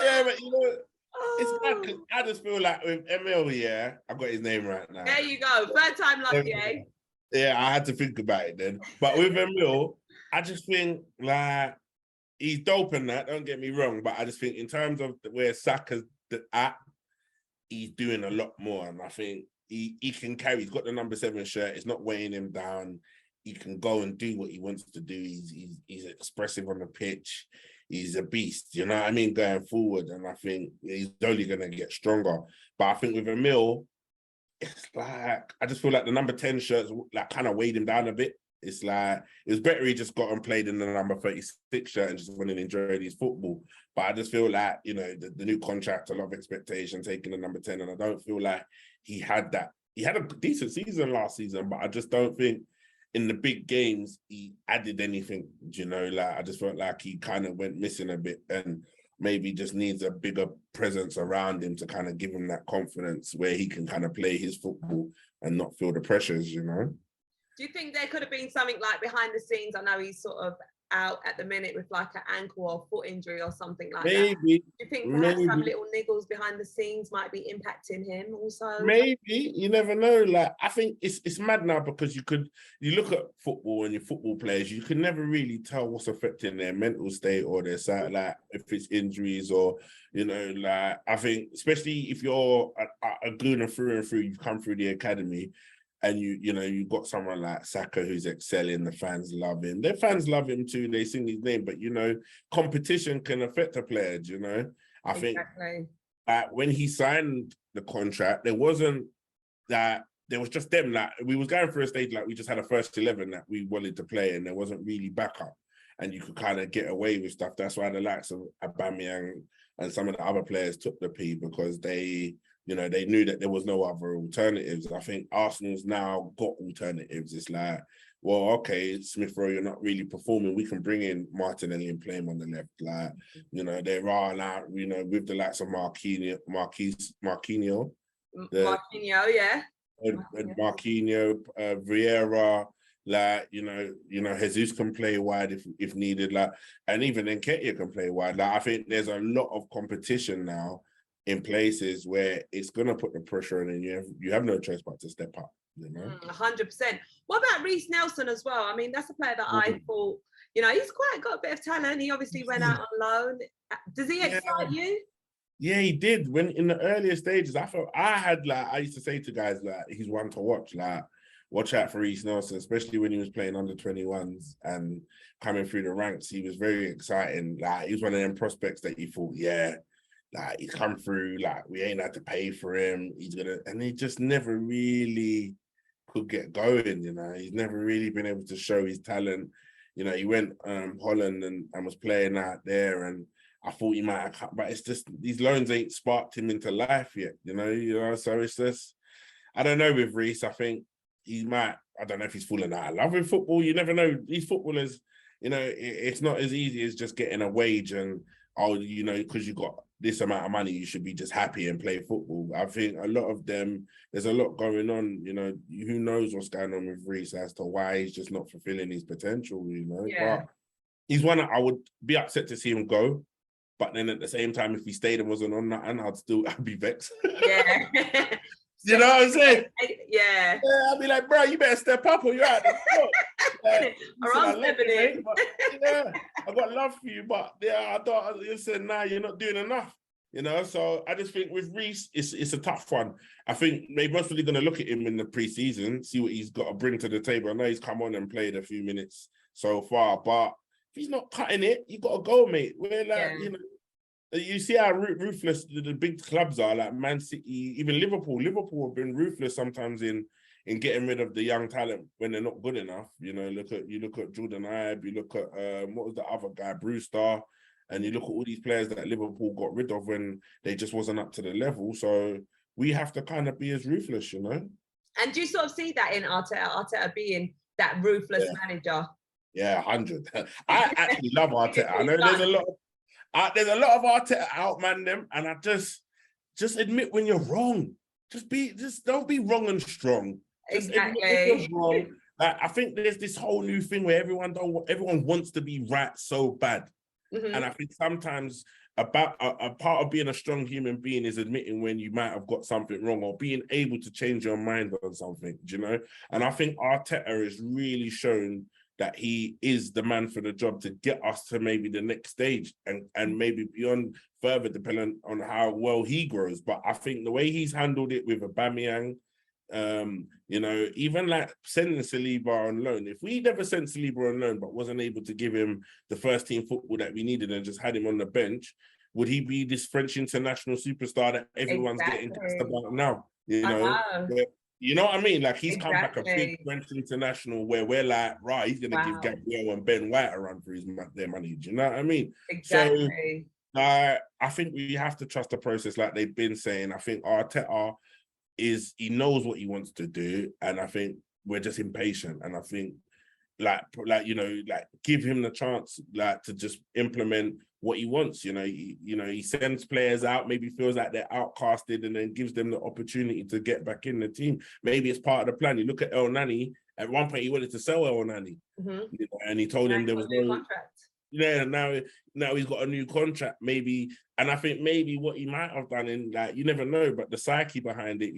Yeah, but you know, it's bad because I just feel like with Emil, yeah, I got his name right now. There you go. Third time lucky, eh? Yeah, I had to think about it then. But with Emil, I just think like he's dope in that, don't get me wrong, but I just think in terms of where Saka's at, he's doing a lot more. And I think he can carry, he's got the number 7 shirt, it's not weighing him down. He can go and do what he wants to do. He's expressive on the pitch. He's a beast, you know what I mean, going forward. And I think he's only going to get stronger. But I think with Emil, it's like, I just feel like the number 10 shirts like kind of weighed him down a bit. It's like, it was better he just got and played in the number 36 shirt and just went and enjoyed his football. But I just feel like, you know, the new contract, a lot of expectation, taking the number 10. And I don't feel like he had that. He had a decent season last season, but I just don't think in the big games he added anything, you know, like I just felt like he kind of went missing a bit and maybe just needs a bigger presence around him to kind of give him that confidence where he can kind of play his football and not feel the pressures, you know? Do you think there could have been something like behind the scenes? I know he's sort of out at the minute with like an ankle or foot injury or something like that. Do you think perhaps some little niggles behind the scenes might be impacting him also? Maybe, you never know. Like, I think it's mad now because you look at football and your football players, you can never really tell what's affecting their mental state or their side, like if it's injuries or, you know, like I think especially if you're a Gooner through and through, you've come through the academy. And you know, you've got someone like Saka who's excelling, the fans love him. Their fans love him too, they sing his name, but you know, competition can affect a player, you know? I think when he signed the contract, there wasn't that. There was just them. Like we was going through a stage like we just had a first 11 that we wanted to play, and there wasn't really backup, and you could kind of get away with stuff. That's why the likes of Aubameyang and some of the other players took the P, because they knew that there was no other alternatives. I think Arsenal's now got alternatives. It's like, well, okay, Smith Rowe, you're not really performing. We can bring in Martinelli and play him on the left. Like, there are like, with the likes of Marquinhos, yeah. And Marquinhos, Vieira, like, Jesus can play wide if needed, like, and even Nketiah can play wide. Like, I think there's a lot of competition now in places where it's gonna put the pressure on, and you have no choice but to step up. 100%. What about Reiss Nelson as well? I mean, that's a player that I thought, he's quite got a bit of talent. He obviously went out on loan. Does he excite you? Yeah, he did. When in the earlier stages, I used to say to guys, like, he's one to watch. Like, watch out for Reiss Nelson, especially when he was playing under 21s and coming through the ranks. He was very exciting. Like, he was one of them prospects that you thought, yeah, like, he's come through, like, we ain't had to pay for him. And he just never really could get going, He's never really been able to show his talent. He went Holland and was playing out there, and I thought he might have cut, but it's just these loans ain't sparked him into life yet, so it's just, I don't know with Reiss. I think he might, I don't know if he's falling out of love with football. You never know. These footballers, it's not as easy as just getting a wage and, because you got this amount of money, you should be just happy and play football. I think a lot of them, there's a lot going on, who knows what's going on with Reiss as to why he's just not fulfilling his potential, Yeah. But he's one that I would be upset to see him go. But then at the same time, if he stayed and wasn't on that, I'd be vexed. Yeah. You know what I'm saying? Yeah. I'd be like, bro, you better step up or you're out of the Yeah, I got love for you, but I thought you said, nah, you're not doing enough. So I just think with Reiss, it's a tough one. I think they're mostly going to look at him in the pre-season, see what he's got to bring to the table. I know he's come on and played a few minutes so far, but if he's not cutting it, you got to go, mate. We're like, you see how ruthless the big clubs are, like Man City, even Liverpool. Liverpool have been ruthless sometimes in getting rid of the young talent when they're not good enough. You look at Jordan Ibe, you look at what was the other guy, Brewster, and you look at all these players that Liverpool got rid of when they just wasn't up to the level. So we have to kind of be as ruthless, And do you sort of see that in Arteta being that ruthless manager? Yeah, 100. I actually love Arteta. I know there's a lot of Arteta outman them, and I just admit when you're wrong. Just don't be wrong and strong. Just exactly. Admit when you're wrong. Like, I think there's this whole new thing where everyone wants to be right so bad, and I think sometimes about a part of being a strong human being is admitting when you might have got something wrong or being able to change your mind on something. And I think Arteta has really shown that he is the man for the job to get us to maybe the next stage and maybe beyond further, depending on how well he grows. But I think the way he's handled it with Aubameyang, even like sending Saliba on loan, if we never sent Saliba on loan but wasn't able to give him the first team football that we needed and just had him on the bench, would he be this French international superstar that everyone's getting asked about now? You know what I mean? Like, he's come back a big French international where we're like, right, he's going to give Gabriel and Ben White a run for their money. Do you know what I mean? Exactly. So, I think we have to trust the process like they've been saying. I think Arteta he knows what he wants to do, and I think we're just impatient. And I think, give him the chance, to just implement what he wants. He sends players out, maybe feels like they're outcasted, and then gives them the opportunity to get back in the team. Maybe it's part of the plan. You look at El Nani. At one point, he wanted to sell El Nani, and he told him there was no contract. Yeah, now he's got a new contract, maybe. And I think maybe what he might have done, you never know, but the psyche behind it,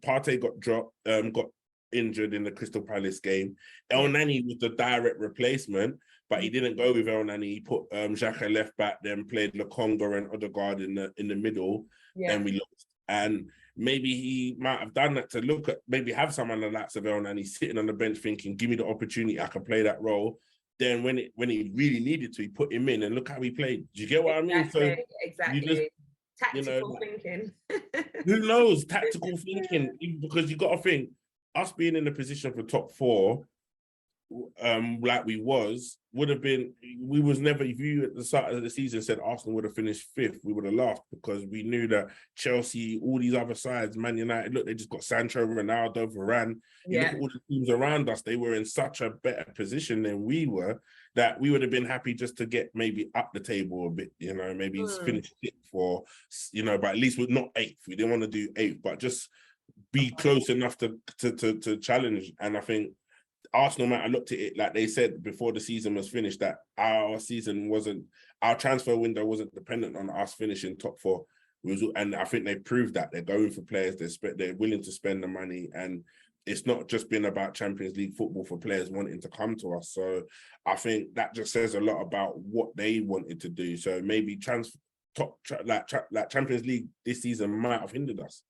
Partey got injured in the Crystal Palace game. El Nani was the direct replacement, but he didn't go with El Nani. He put Xhaka left back, then played Lokonga and Odegaard in the middle, and we lost. And maybe he might have done that to maybe have someone the likes of El Nani sitting on the bench thinking, give me the opportunity, I can play that role. Then when he really needed to, he put him in, and look how he played. Do you get what I mean? So exactly. Tactical thinking. Who knows? Tactical thinking, because you got to think, us being in the position for top four, like we would have been, we was never, if you at the start of the season said Arsenal would have finished fifth, we would have laughed, because we knew that Chelsea, all these other sides, Man United, look, they just got Sancho, Ronaldo, Varane. You look at all the teams around us, they were in such a better position than we were, that we would have been happy just to get maybe up the table a bit, maybe finish sixth, or, but at least we're not eighth. We didn't want to do eighth, but just be close enough to challenge. And I think Arsenal, man, I looked at it like they said before the season was finished, that our transfer window wasn't dependent on us finishing top four. And I think they proved that. They're going for players, they're willing to spend the money, and it's not just been about Champions League football for players wanting to come to us. So I think that just says a lot about what they wanted to do. So maybe Champions League this season might have hindered us.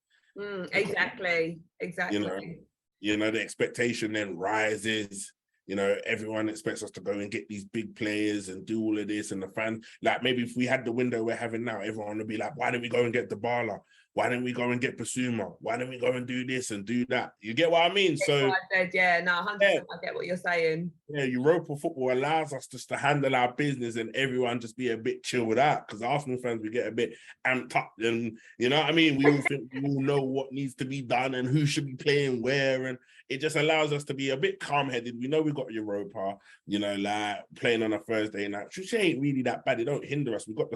Exactly. The expectation then rises. Everyone expects us to go and get these big players and do all of this, and the fans, like, maybe if we had the window we're having now, everyone would be like, why didn't we go and get Dybala? Why didn't we go and get Basuma? Why didn't we go and do this and do that? You get what I mean? So I said, 100%. I get what you're saying. Yeah, Europa football allows us just to handle our business and everyone just be a bit chilled out, because Arsenal fans, we get a bit amped up, and you know what I mean? We all think we all know what needs to be done and who should be playing where, and it just allows us to be a bit calm-headed. We know we got Europa, like playing on a Thursday night, which ain't really that bad. It don't hinder us. We got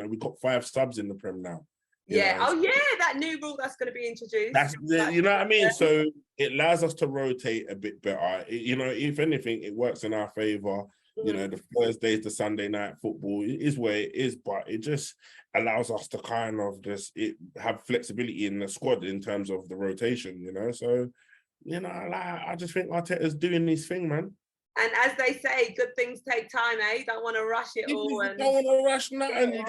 we got 5 subs in the Prem now. That new rule that's going to be introduced. You know what I mean? So it allows us to rotate a bit better. If anything, it works in our favor. The Thursdays, the Sunday night football is where it is, but it just allows us to kind of just have flexibility in the squad in terms of the rotation, So, I just think Arteta's doing his thing, man. And as they say, good things take time, eh? You don't want to rush it all. You don't want to rush nothing.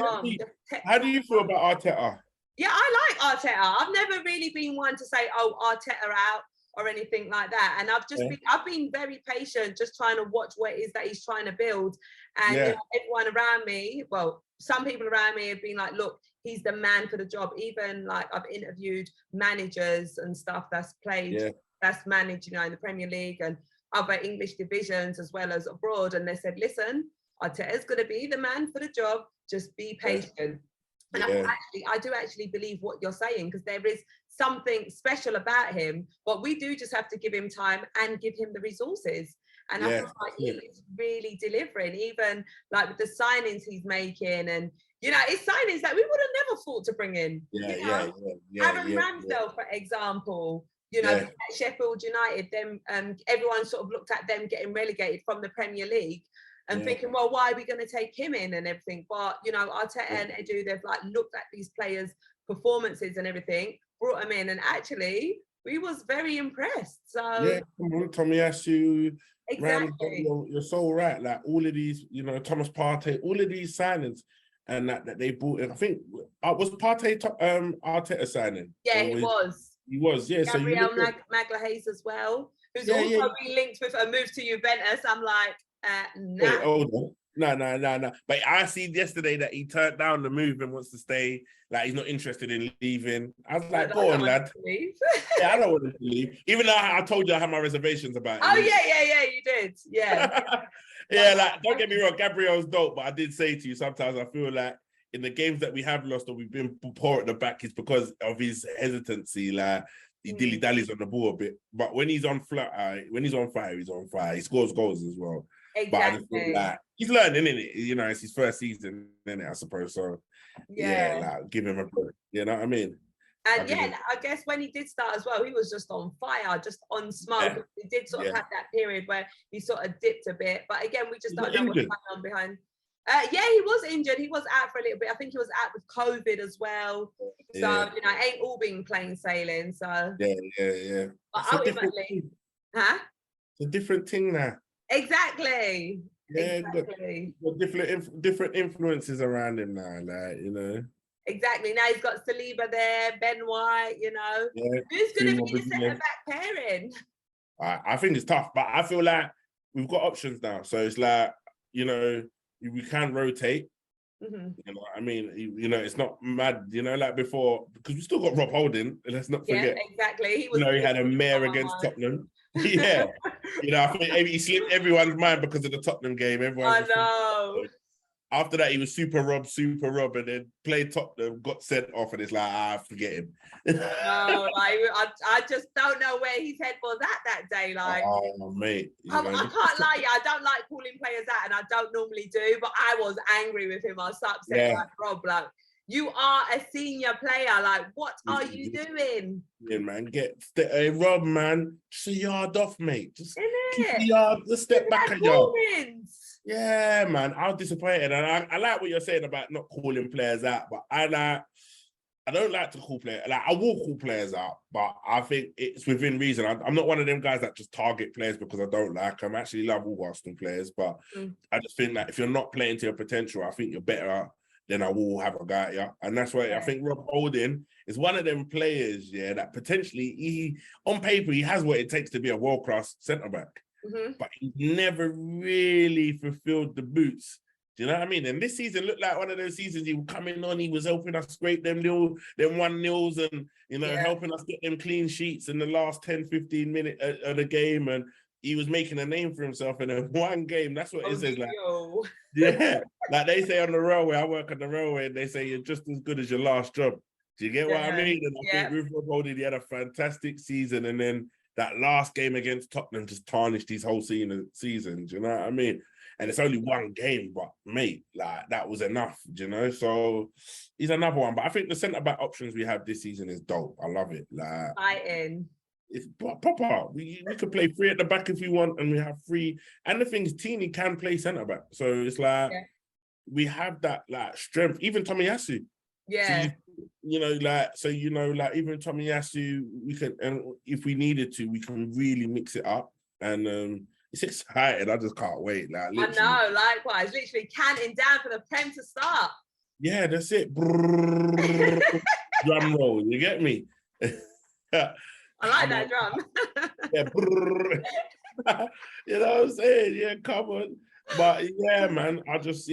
How do you feel about Arteta? Yeah, I like Arteta. I've never really been one to say, oh, Arteta out or anything like that. And I've been very patient, just trying to watch what it is that he's trying to build. And everyone around me, well, some people around me have been like, look, he's the man for the job. Even like I've interviewed managers and stuff that's managed, in the Premier League and other English divisions as well as abroad. And they said, listen, Arteta's going to be the man for the job. Just be patient. And I do actually believe what you're saying, because there is something special about him, but we do just have to give him time and give him the resources. And I feel like he is really delivering, even like with the signings he's making, and it's signings that we would have never thought to bring in. Aaron Ramsdale, for example, at Sheffield United, them everyone sort of looked at them getting relegated from the Premier League. And thinking, well, why are we going to take him in and everything? But, Arteta and Edu, they've like looked at these players' performances and everything, brought them in. And actually, we was very impressed. So yeah, come on, Tomiyasu. Exactly. You're so right. Like all of these, Thomas Partey, all of these signings and that they brought in. I think, was Partey Arteta signing? Yeah, he was. He was, yeah. Gabriel Magalhaes as well, who's also been linked with a move to Juventus. I'm like, nah. Wait, hold on. No. But I seen yesterday that he turned down the move and wants to stay. Like, he's not interested in leaving. I was like, go on, lad. I don't want him to leave. Even though I told you I had my reservations about it. Oh, yeah, you did. Yeah. Don't get me wrong, Gabriel's dope, but I did say to you, sometimes I feel like in the games that we have lost or we've been poor at the back, it's because of his hesitancy. Like, he dilly-dallies on the ball a bit. But when he's on fire, he's on fire. He scores goals as well. Exactly. But I just feel like he's learning, innit? It's his first season, innit, I suppose. So, give him a break. You know what I mean? And I guess when he did start as well, he was just on fire, just on smoke. Yeah. He did sort of have that period where he sort of dipped a bit. But again, we just don't know what's going on behind. He was injured. He was out for a little bit. I think he was out with COVID as well. So, it ain't all been plain sailing. So yeah. But ultimately, it's a different thing now. Exactly. Yeah, exactly. Different influences around him now, Exactly. Now he's got Saliba there, Ben White, Who's going to be the centre-back pairing? I think it's tough, but I feel like we've got options now. So it's like, we can rotate. You know what I mean? You know, it's not mad, you know, like before, because we still got Rob Holding, let's not forget. Yeah, exactly. You know, he had a mare against Tottenham. Yeah. You know, I think he slipped everyone's mind because of the Tottenham game. Everyone I know. After that, he was super Rob, and then played Tottenham, got sent off, and it's like, forget him. No, like I just don't know where his head was at that day. Like, oh mate, I can't lie, I don't like calling players out, and I don't normally do, but I was angry with him. I was so upset, like, Rob, like, you are a senior player. Like, what are you doing? Yeah, man, hey, Rob, man, just a yard off, mate. Just keep the yard, just step back a yard. Yeah, man, I was disappointed, and I like what you're saying about not calling players out, but I don't like to call players. Like, I will call players out, but I think it's within reason. I'm not one of them guys that just target players because I don't like them. I actually love all Arsenal players, but I just think that if you're not playing to your potential, I think you're better than I will have a guy. Yeah, and that's why I think Rob Holding is one of them players. Yeah, that potentially he on paper he has what it takes to be a world-class centre back. But he never really fulfilled the boots. Do you know what I mean? And this season looked like one of those seasons he was coming on, he was helping us scrape them 1-0s and, you know, helping us get them clean sheets in the last 10, 15 minutes of the game. And he was making a name for himself in a one game. That's what it says. Like, yeah, like they say on the railway, I work on the railway, and they say you're just as good as your last job. Do you get what I mean? And I think with Rob Holding, he had a fantastic season. And then that last game against Tottenham just tarnished his whole season. Do you know what I mean? And it's only one game, but mate, like that was enough, you know? So he's another one. But I think the centre-back options we have this season is dope. I love it. Like, fighting. It's proper. We could play 3 at the back if we want, and we have 3. And the thing is, Teeny can play centre-back. So it's like, we have that like strength. Even Tomiyasu. Yeah. So even Tomiyasu, we can, and if we needed to, we can really mix it up. And it's exciting. I just can't wait. Like, I know, likewise. Literally counting down for the Prem to start. Yeah, that's it. Drum roll. You get me? I like that drum. Yeah. You know what I'm saying? Yeah, come on. But yeah, man, I just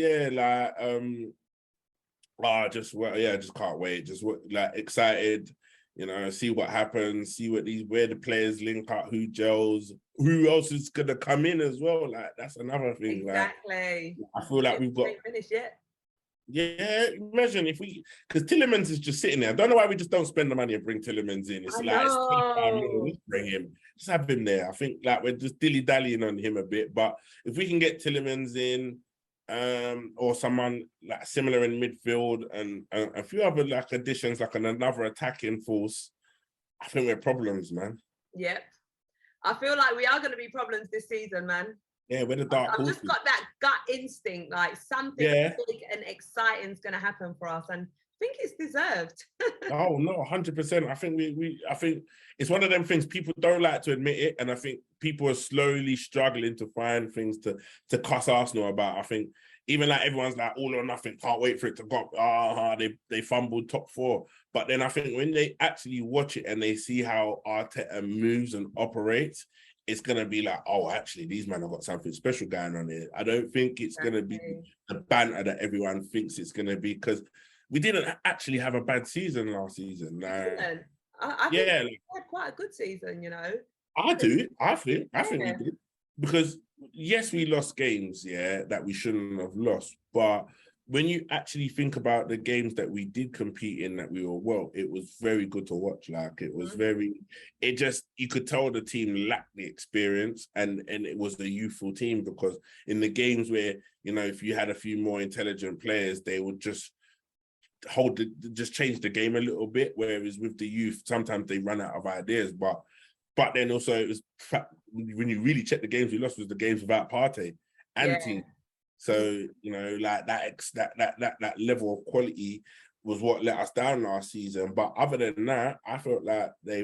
can't wait. Just like excited. You know, see what happens, see where the players link up, who gels, who else is gonna come in as well. Like, that's another thing. Exactly. Like, I feel like we've got finished yet. Yeah, imagine because Tillemans is just sitting there. I don't know why we just don't spend the money and bring Tillemans in. It's like, it's 25 million, let's bring him. Just have him there. I think like we're just dilly-dallying on him a bit. But if we can get Tillemans in, or someone like similar in midfield and a few other like additions, like another attacking force, I think we're problems, man. Yep. I feel like we are going to be problems this season, man. Yeah, we're the dark horses. I've just got that gut instinct, like something big and exciting is going to happen for us, and I think it's deserved. Oh no, 100%. I think I think it's one of them things people don't like to admit it, and I think people are slowly struggling to find things to cuss Arsenal about. I think even like everyone's like all or nothing, can't wait for it to go. They fumbled top 4, but then I think when they actually watch it and they see how Arteta moves and operates, it's going to be like, oh, actually, these men have got something special going on here. I don't think it's going to be the banter that everyone thinks it's going to be, because we didn't actually have a bad season last season. I think we had quite a good season, you know. I think we did. Because, yes, we lost games, that we shouldn't have lost. But when you actually think about the games that we did compete in, that we were well, it was very good to watch. Like, it was you could tell the team lacked the experience, and it was a youthful team, because in the games where, you know, if you had a few more intelligent players, they would just change the game a little bit. Whereas with the youth, sometimes they run out of ideas. But then also it was, when you really check the games we lost, was the games without Partey and team. So, you know, like that level of quality was what let us down last season. But other than that, I felt like we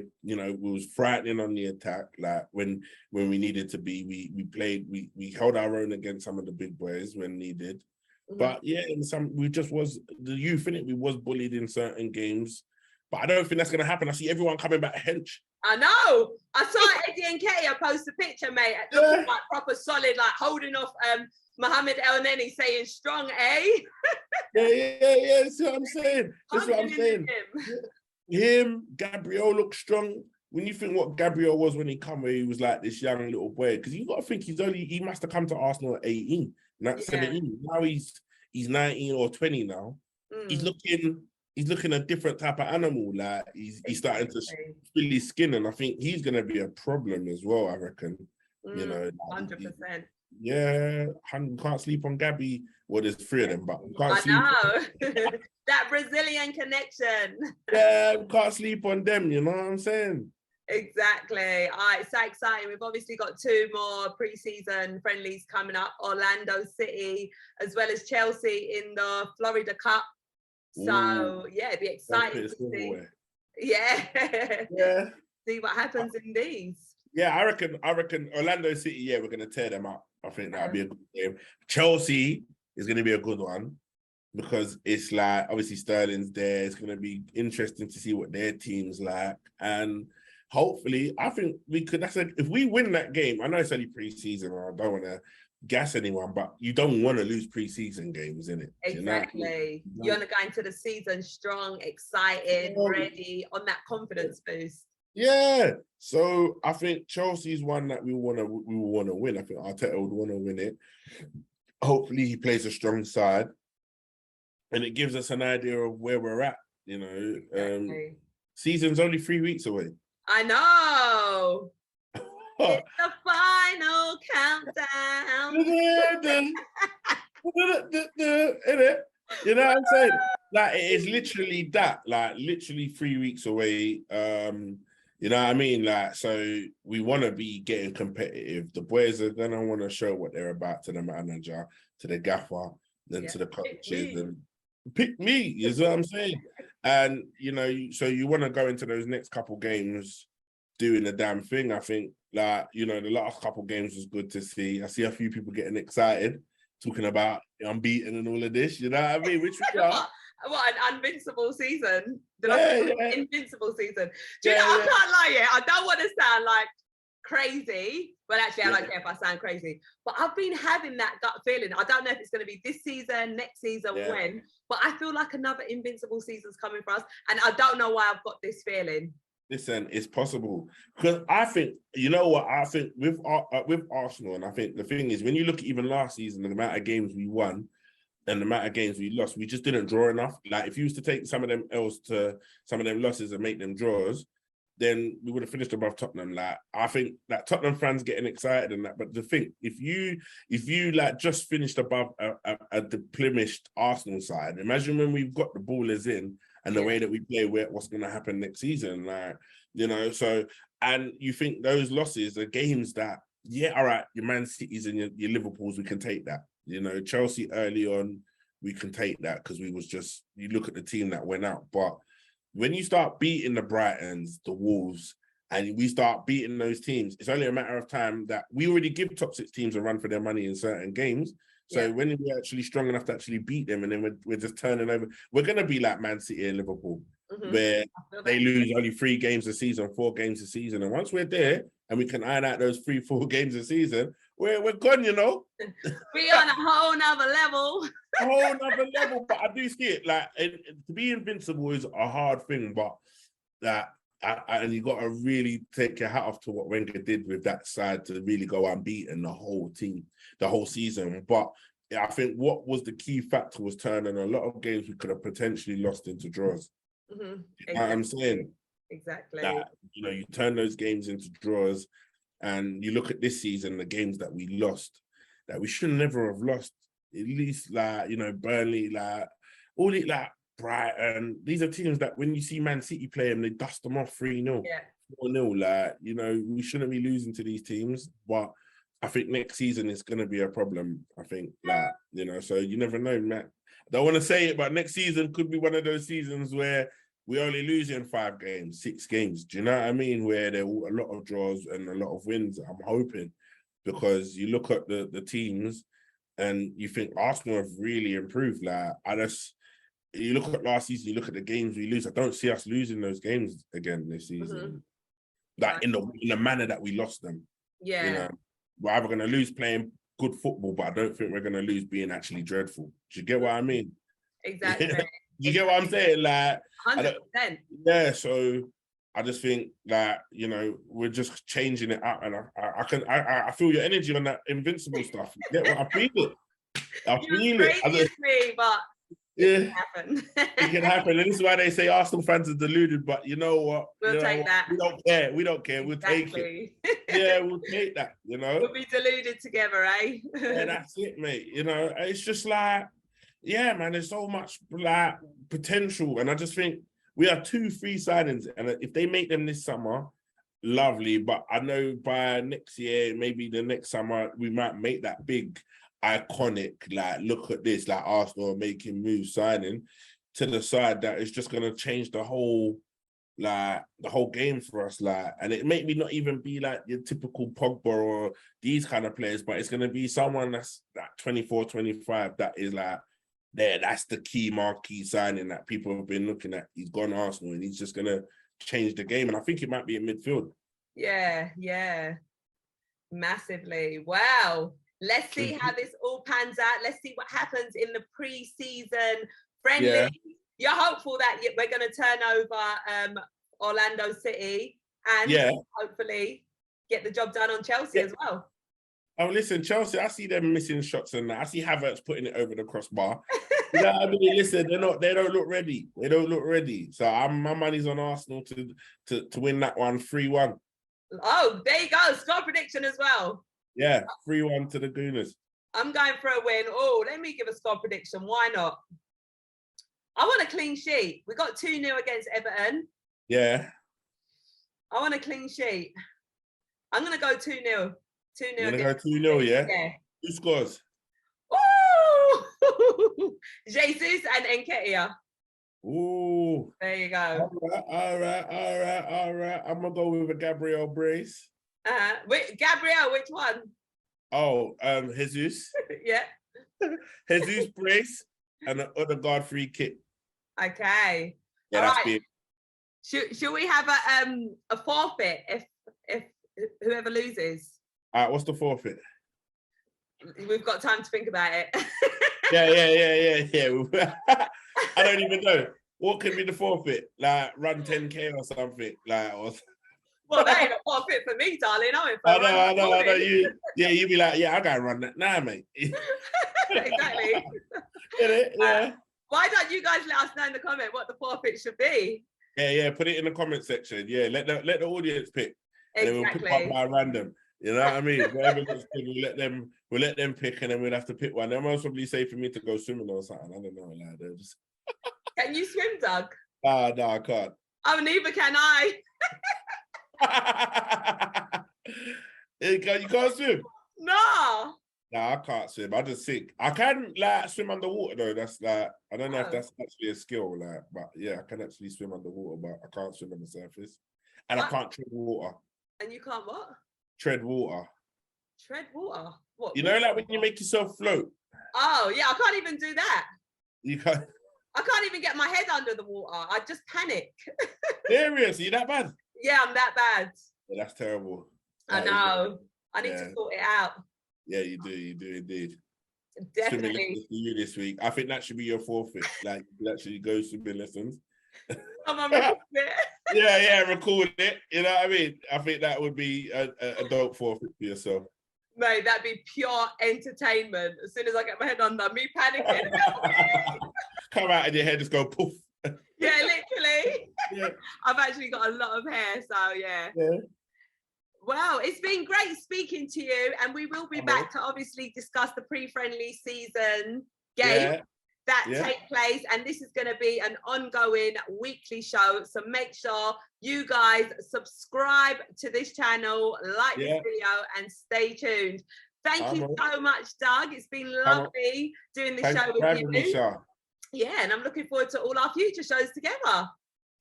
was frightening on the attack. Like when we needed to be, we held our own against some of the big boys when needed. But yeah, we just was the youth in it. We was bullied in certain games. but I don't think that's going to happen. I see everyone coming back hench. I know. I saw Eddie Nketiah post a picture, mate, looking like proper solid, like holding off Mohamed El Neni saying strong, eh? Yeah. That's what I'm saying. That's what I'm saying. Him, Gabriel looks strong. When you think what Gabriel was when he come, where he was like this young little boy, because you got to think he must have come to Arsenal at 18, not 17. Now he's 19 or 20 now. He's looking a different type of animal. Like he's starting to spill his skin, and I think he's gonna be a problem as well. I reckon. You know, 100%. Yeah, can't sleep on Gabby. Well, there's 3 of them, but can't sleep. I know. That Brazilian connection. Yeah, can't sleep on them. You know what I'm saying? Exactly. It's so exciting. We've obviously got 2 more pre-season friendlies coming up. Orlando City, as well as Chelsea in the Florida Cup. So yeah, it'd be exciting to see. Yeah. See what happens in these. Yeah, I reckon Orlando City, yeah, we're gonna tear them up. I think that'll be a good game. Chelsea is gonna be a good one because it's like obviously Sterling's there. It's gonna be interesting to see what their team's like. And hopefully, I think we could if we win that game, I know it's only pre-season, or I don't want to gas anyone, but you don't want to lose pre-season games, innit? Exactly. You want to go into the season strong, excited, ready, on that confidence boost. Yeah. So I think Chelsea's one that we want to win. I think Arteta would want to win it. Hopefully he plays a strong side, and it gives us an idea of where we're at. You know, season's only 3 weeks away. I know. It's the final countdown. You know what I'm saying? Like, it is literally that. Like, literally 3 weeks away. You know what I mean? Like, so we want to be getting competitive. The boys are gonna want to show what they're about to the manager, to the gaffer, then to the coaches, and pick me. Is what I'm saying. And you know, so you want to go into those next couple games doing the damn thing. I think, like, you know, the last couple games was good to see. I see a few people getting excited, talking about unbeaten and all of this. You know what I mean? Which we are. What an invincible season. Invincible season. Do you know, I can't lie, I don't want to sound like crazy. Well, actually, I don't care if I sound crazy. But I've been having that gut feeling. I don't know if it's going to be this season, next season, when. But I feel like another invincible season's coming for us. And I don't know why I've got this feeling. Listen, it's possible. Because I think, you know what, I think with Arsenal, and I think the thing is, when you look at even last season, the amount of games we won, and the amount of games we lost, we just didn't draw enough. Like, if you was to take some of them losses and make them draws, then we would have finished above Tottenham. Like, I think that Tottenham fans getting excited and that. But the thing, if you like just finished above a deplemished Arsenal side, imagine when we've got the ballers in and the way that we play, what's going to happen next season. Like, you know, so, and you think those losses are games that, all right, your Man Cities and your Liverpools, we can take that. You know, Chelsea early on, we can take that because we was just, you look at the team that went out. But when you start beating the Brightons, the Wolves, and we start beating those teams, it's only a matter of time that we already give top 6 teams a run for their money in certain games. So when we're actually strong enough to actually beat them, and then we're just turning over, we're going to be like Man City and Liverpool, where they lose only 3 games a season, 4 games a season. And once we're there and we can iron out those 3-4 games a season, we're gone, you know. We on a whole nother level. A whole nother level. But I do see it. Like, to be invincible is a hard thing, but that, and you got to really take your hat off to what Wenger did with that side to really go unbeaten the whole team, the whole season. But I think what was the key factor was turning a lot of games we could have potentially lost into draws. You know what I'm saying? Exactly. That, you know, you turn those games into draws, and you look at this season, the games that we lost, that we should never have lost. At least, like, you know, Burnley, like, all it, like, Brighton, these are teams that when you see Man City play them, they dust them off 3-0, 4-0. Like, you know, we shouldn't be losing to these teams. But I think next season is going to be a problem. I think, like, you know, so you never know, Matt. I don't want to say it, but next season could be one of those seasons where we only lose in 5 games, 6 games. Do you know what I mean? Where there are a lot of draws and a lot of wins, I'm hoping. Because you look at the teams and you think Arsenal have really improved. Like, you look at last season, you look at the games we lose. I don't see us losing those games again this season. Like in the manner that we lost them. Yeah. You know, we're either going to lose playing good football, but I don't think we're going to lose being actually dreadful. Do you get what I mean? Exactly. You get what I'm saying? Like, 100%. Yeah, so I just think that, you know, we're just changing it up, and I feel your energy on that invincible stuff. You get what I feel it. I feel it. Me, but it can happen. It can happen. And this is why they say Arsenal fans are deluded, but you know what? We'll take that. We don't care. We don't care. We'll take it. Yeah, we'll take that, you know? We'll be deluded together, eh? Yeah, that's it, mate. You know, it's just like, yeah, man, there's so much like potential. And I just think we have 2 free signings. And if they make them this summer, lovely. But I know by next year, maybe the next summer, we might make that big, iconic, like, look at this, like Arsenal making moves, signing to the side that is just going to change the whole game for us. Like, and it may not even be like your typical Pogba or these kind of players, but it's going to be someone that's like 24, 25, that is like, there, that's the key marquee signing that people have been looking at. He's gone Arsenal and he's just going to change the game. And I think it might be in midfield. Yeah. Massively. Wow. Let's see how this all pans out. Let's see what happens in the pre-season friendly. Yeah. You're hopeful that we're going to turn over Orlando City and hopefully get the job done on Chelsea as well. Oh, listen, Chelsea, I see them missing shots and that. I see Havertz putting it over the crossbar. You know what I mean? Listen, they don't look ready. They don't look ready. So my money's on Arsenal to win that one 3-1. Oh, there you go. Score prediction as well. Yeah, 3-1 to the Gooners. I'm going for a win. Oh, let me give a score prediction. Why not? I want a clean sheet. We got 2-0 against Everton. Yeah. I want a clean sheet. I'm going to go 2-0. 2-0. You're going to go 2-0, yeah? Yeah. Who scores? Ooh! Jesus and Nketiah. Ooh. There you go. All right. I'm going to go with a Gabriel brace. Gabriel, which one? Oh, Jesus. Yeah. Jesus brace and the other guard free kick. Okay. Yeah, all that's right. big. Should we have a forfeit if whoever loses? What's the forfeit? We've got time to think about it. Yeah. I don't even know. What could be the forfeit? Like run 10K or something? Well, that ain't a forfeit for me, darling. I know. You'd be like, I gotta run that now, mate. Exactly. Yeah. Why don't you guys let us know in the comment what the forfeit should be? Yeah. Put it in the comment section. Yeah, let the audience pick. Exactly. And then we'll pick up by random. You know what I mean? Whatever looks good, we'll let them pick, and then we'll have to pick one. They'll most probably say for me to go swimming or something. I don't know. Like, just... Can you swim, Doug? No, I can't. Oh, neither can I. You can't swim? No, I can't swim. I just sink. I can swim underwater though. That's I don't know if that's actually a skill, but yeah, I can actually swim underwater, but I can't swim on the surface. And I can't tread water. And you can't what? Tread water. Tread water? What? You know, like when you make yourself float. Oh yeah, I can't even do that. You can't. I can't even get my head under the water. I just panic. Serious? Are you that bad? Yeah, I'm that bad. Yeah, that's terrible. I know. I need to sort it out. Yeah, you do indeed. Definitely. Swimming lessons for you this week. I think that should be your forfeit. Like, you actually go swimming lessons. Come on, record it. Yeah, record it. You know what I mean? I think that would be a dope forfeit for yourself. Mate, that'd be pure entertainment. As soon as I get my head under, me panicking. Come out of your head, just go poof. Yeah, literally. Yeah. I've actually got a lot of hair, so yeah. Well, it's been great speaking to you, and we will be back to obviously discuss the pre-friendly season game that take place, and this is going to be an ongoing weekly show, so make sure you guys subscribe to this channel, like this video, and stay tuned. Thank you so much, Doug. It's been lovely doing this show with you. Yeah, and I'm looking forward to all our future shows together.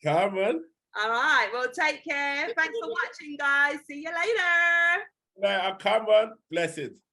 Come on. All right, well, take care. Thanks for watching, guys. See you later. Come on. Blessed.